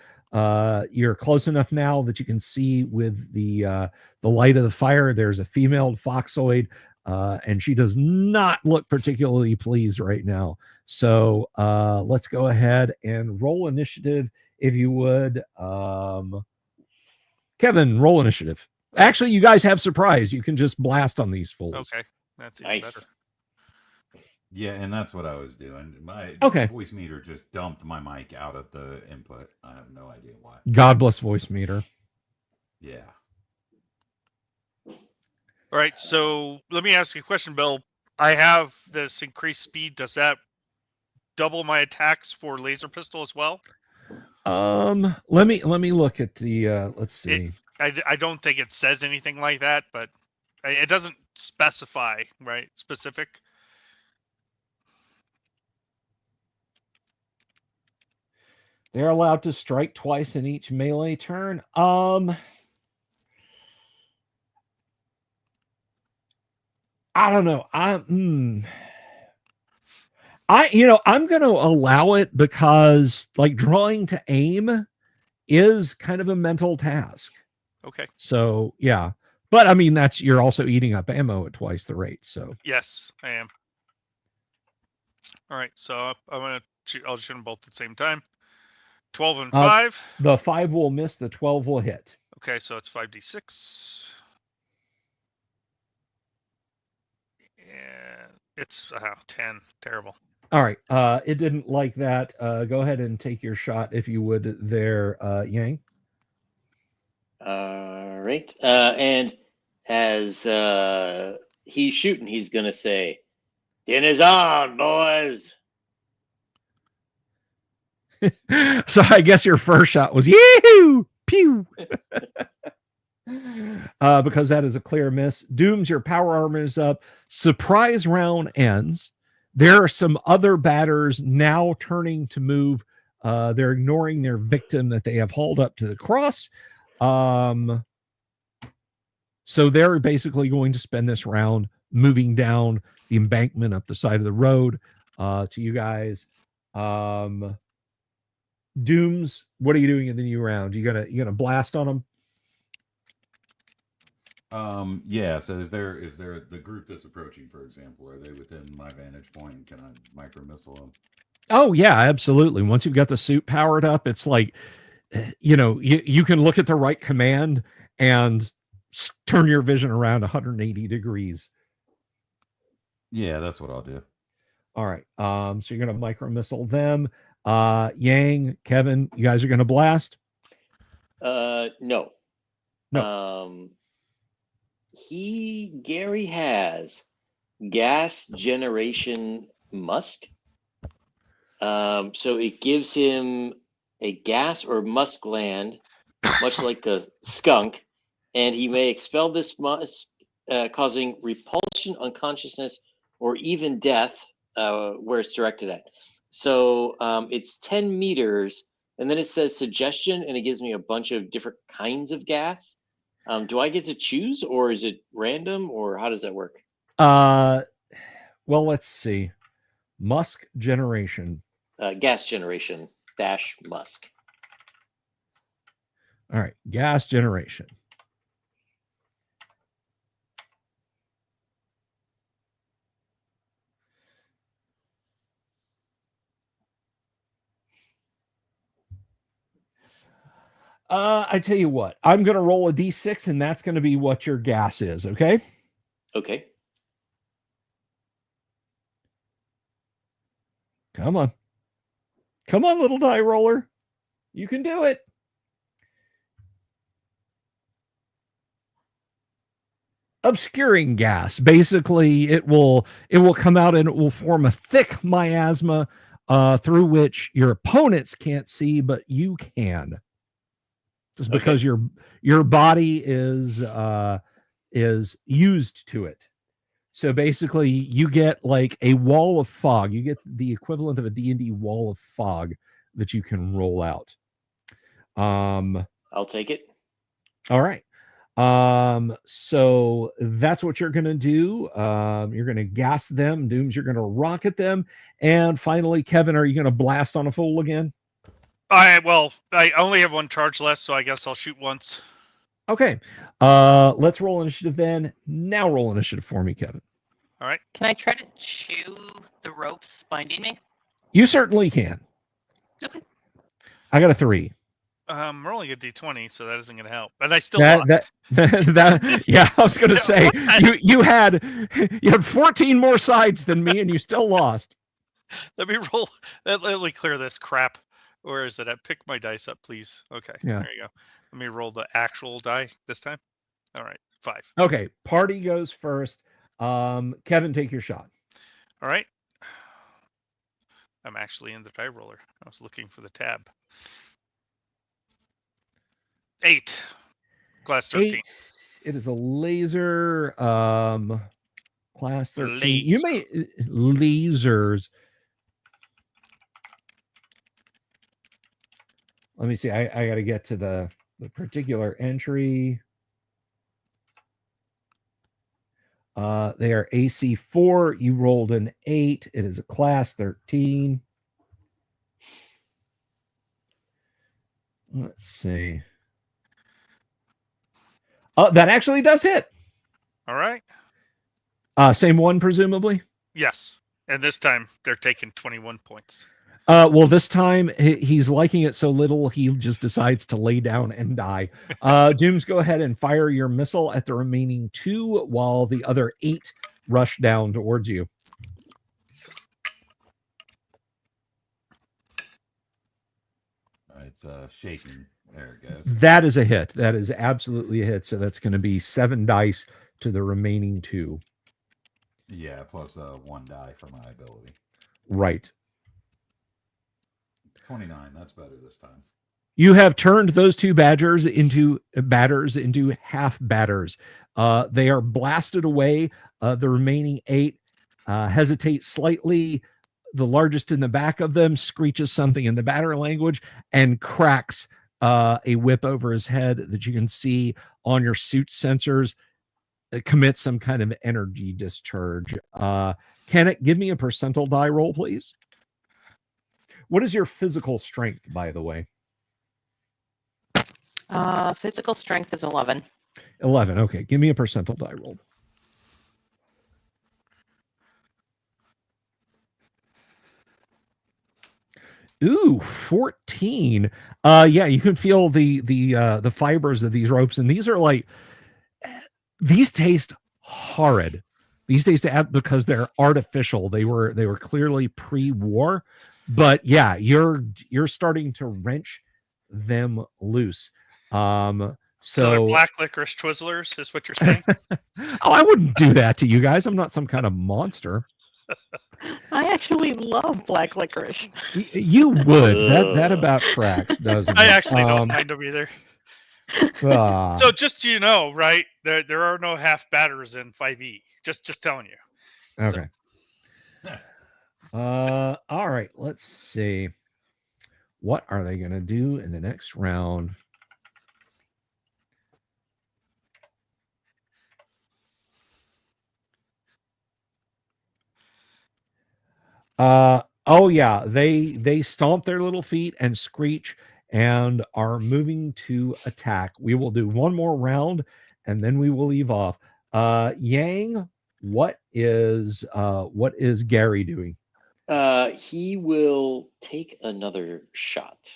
You're close enough now that you can see with the light of the fire. There's a female foxoid, and she does not look particularly pleased right now. So let's go ahead and roll initiative, if you would. Kevin, roll initiative. Actually, you guys have surprise. You can just blast on these fools. Okay, that's even Nice. better. Yeah, and that's what I was doing. My voice meter just dumped my mic out of the input. I have no idea why. God bless voice meter. Yeah. All right, so let me ask you a question, Bill. I have this increased speed. Does that double my attacks for laser pistol as well? Let me look at the let's see. I don't think it says anything like that, but it doesn't specify, right? Specific. They're allowed to strike twice in each melee turn. I don't know. I'm going to allow it because like drawing to aim is kind of a mental task. Okay. So, yeah. But I mean you're also eating up ammo at twice the rate, so. Yes, I am. All right, so I'll shoot them both at the same time. 12 and 5. The 5 will miss. The 12 will hit. Okay, so it's 5d6. And it's 10. Terrible. All right. It didn't like that. Go ahead and take your shot if you would there, Yang. All right. And as he's shooting, he's going to say, "Dinner's on, boys." So I guess your first shot was yee-hoo, pew. Because that is a clear miss. Dooms, your power armor is up. Surprise round ends. There are some other batters now turning to move. They're ignoring their victim that they have hauled up to the cross. So they're basically going to spend this round moving down the embankment up the side of the road to you guys. Dooms, what are you doing in the new round? You gonna blast on them? Yeah. So is there the group that's approaching, for example, are they within my vantage point? Can I micro missile them? Oh yeah, absolutely. Once you've got the suit powered up, it's like, you can look at the right command and turn your vision around 180 degrees. Yeah, that's what I'll do. All right. So you're gonna micro missile them. Yang, Kevin, you guys are gonna blast? No. No. Gary has gas generation musk. So it gives him a gas or musk gland, much like a skunk, and he may expel this musk, causing repulsion, unconsciousness, or even death, where it's directed at. So it's 10 meters, and then it says suggestion, and it gives me a bunch of different kinds of gas. Do I get to choose, or is it random, or how does that work? Well, let's see. Musk generation. Gas generation - musk. All right, gas generation. I tell you what, I'm going to roll a d6, and that's going to be what your gas is, okay? Okay. Come on. Come on, little die roller. You can do it. Obscuring gas. Basically, it will come out and it will form a thick miasma through which your opponents can't see, but you can. Just because your body is used to it. So basically, you get like a wall of fog. You get the equivalent of a D&D wall of fog that you can roll out. I'll take it. All right. So that's what you're going to do. You're going to gas them. Dooms, you're going to rocket them. And finally, Kevin, are you going to blast on a fool again? I only have one charge left, so I guess I'll shoot once. Okay. Let's roll initiative then. Now roll initiative for me, Kevin. All right. Can I try to chew the ropes binding me? You certainly can. Okay. I got a 3. I'm rolling a d20, so that isn't going to help. But I still lost. Yeah, I was going to say you had 14 more sides than me, and you still lost. Let me roll. Let me clear this crap. Where is it? I pick my dice up, please. Okay, yeah. There you go. Let me roll the actual die this time. All right, 5. Okay, party goes first. Kevin, take your shot. All right. I'm actually in the die roller. I was looking for the tab. 8. Class 13. 8. It is a laser. Class 13. Laser. You may lasers. Let me see. I got to get to the particular entry. They are AC 4. You rolled an 8. It is a class 13. Let's see. That actually does hit. All right. Same one, presumably? Yes. And this time they're taking 21 points. Well, this time he's liking it so little he just decides to lay down and die. Dooms, go ahead and fire your missile at the remaining 2 while the other 8 rush down towards you. It's shaking. There it goes. That is a hit. That is absolutely a hit. So that's going to be 7 dice to the remaining 2. Yeah, plus 1 die for my ability. Right. 29. That's better this time. You have turned those 2 batters into half batters. They are blasted away. The remaining 8 hesitate slightly. The largest in the back of them screeches something in the batter language and cracks a whip over his head that you can see on your suit sensors. It commits some kind of energy discharge. Can it give me a percentile die roll, please? What is your physical strength, by the way? Physical strength is 11. 11. Okay, give me a percentile die roll. Ooh, 14. Yeah, you can feel the fibers of these ropes, and these are like, these taste horrid. These taste because they're artificial. They were clearly pre-war, but yeah, you're starting to wrench them loose. So So they're black licorice Twizzlers, is what you're saying? oh, I wouldn't do that to you guys. I'm not some kind of monster. I actually love black licorice. You would. That about tracks, doesn't it? I actually don't mind them either. So just so you know, right? There are no half batters in 5e. Just telling you. Okay. All right. Let's see. What are they gonna do in the next round? Oh yeah, they stomp their little feet and screech and are moving to attack. We will do one more round and then we will leave off. Yang, what is Gary doing? He will take another shot.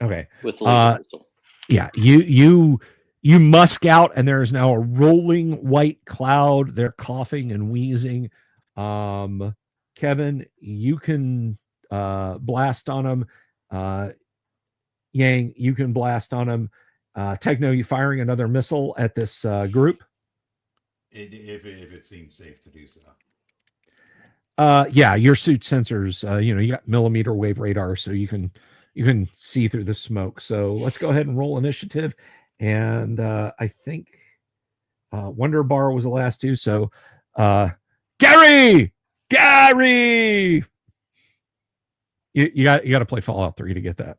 Okay. With laser missile. Yeah, you musk out and there is now a rolling white cloud. They're coughing and wheezing. Kevin, you can blast on them. Yang, you can blast on them. Techno, you firing another missile at this group? If it seems safe to do so. Yeah, your suit sensors, you got millimeter wave radar, so you can see through the smoke. So let's go ahead and roll initiative. And I think Wonder Bar was the last 2. So Gary, you got to play Fallout 3 to get that.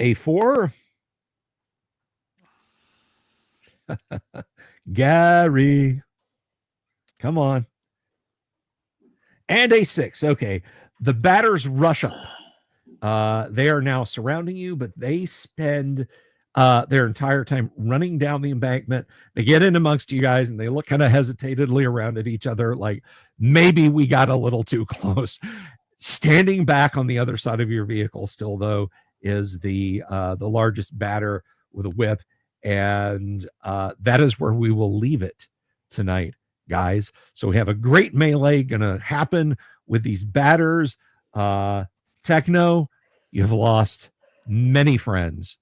A4. Gary, come on. And A6. Okay. The batters rush up. They are now surrounding you, but they spend their entire time running down the embankment. They get in amongst you guys and they look kind of hesitatedly around at each other like maybe we got a little too close. Standing back on the other side of your vehicle still, though, is the largest batter with a whip. And that is where we will leave it tonight, guys. So we have a great melee going to happen with these batters. Techno, you've lost many friends,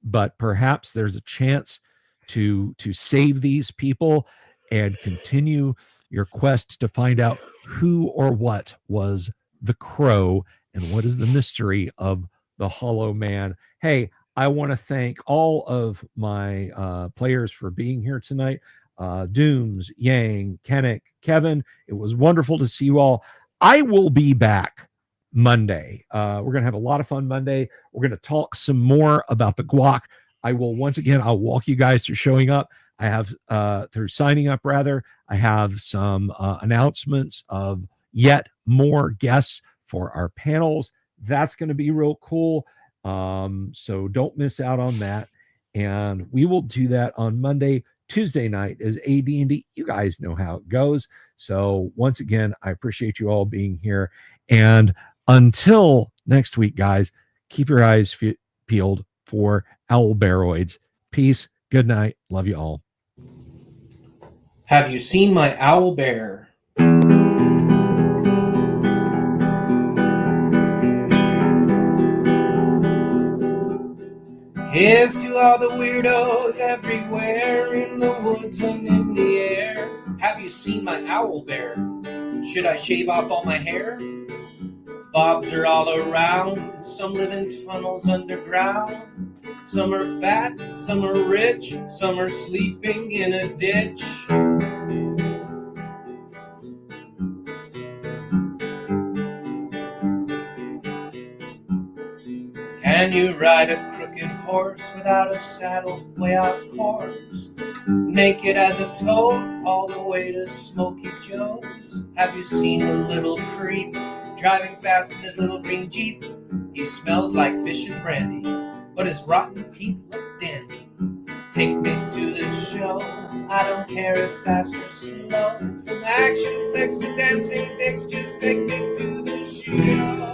but perhaps there's a chance to save these people and continue your quest to find out who or what was the crow and what is the mystery of the Hollow Man. Hey, I want to thank all of my players for being here tonight. Dooms, Yang, Kennick, Kevin. It was wonderful to see you all. I will be back Monday. We're going to have a lot of fun Monday. We're going to talk some more about the guac. I'll walk you guys through showing up. I have through signing up rather. I have some announcements of yet more guests for our panels. That's going to be real cool. So don't miss out on that. And we will do that on Monday, Tuesday night is AD&D. You guys know how it goes. So once again, I appreciate you all being here. And until next week, guys, keep your eyes peeled for owlbearoids. Peace. Good night. Love you all. Have you seen my owl bear? Here's to all the weirdos everywhere in the woods and in the air. Have you seen my owl bear? Should I shave off all my hair? Bobs are all around. Some live in tunnels underground. Some are fat, some are rich, some are sleeping in a ditch. Can you ride a crooked horse without a saddle way off course? Naked as a toad all the way to Smoky Joe's. Have you seen the little creep driving fast in his little green Jeep? He smells like fish and brandy, but his rotten teeth look dandy. Take me to the show, I don't care if fast or slow. From action flicks to dancing dicks, just take me to the show.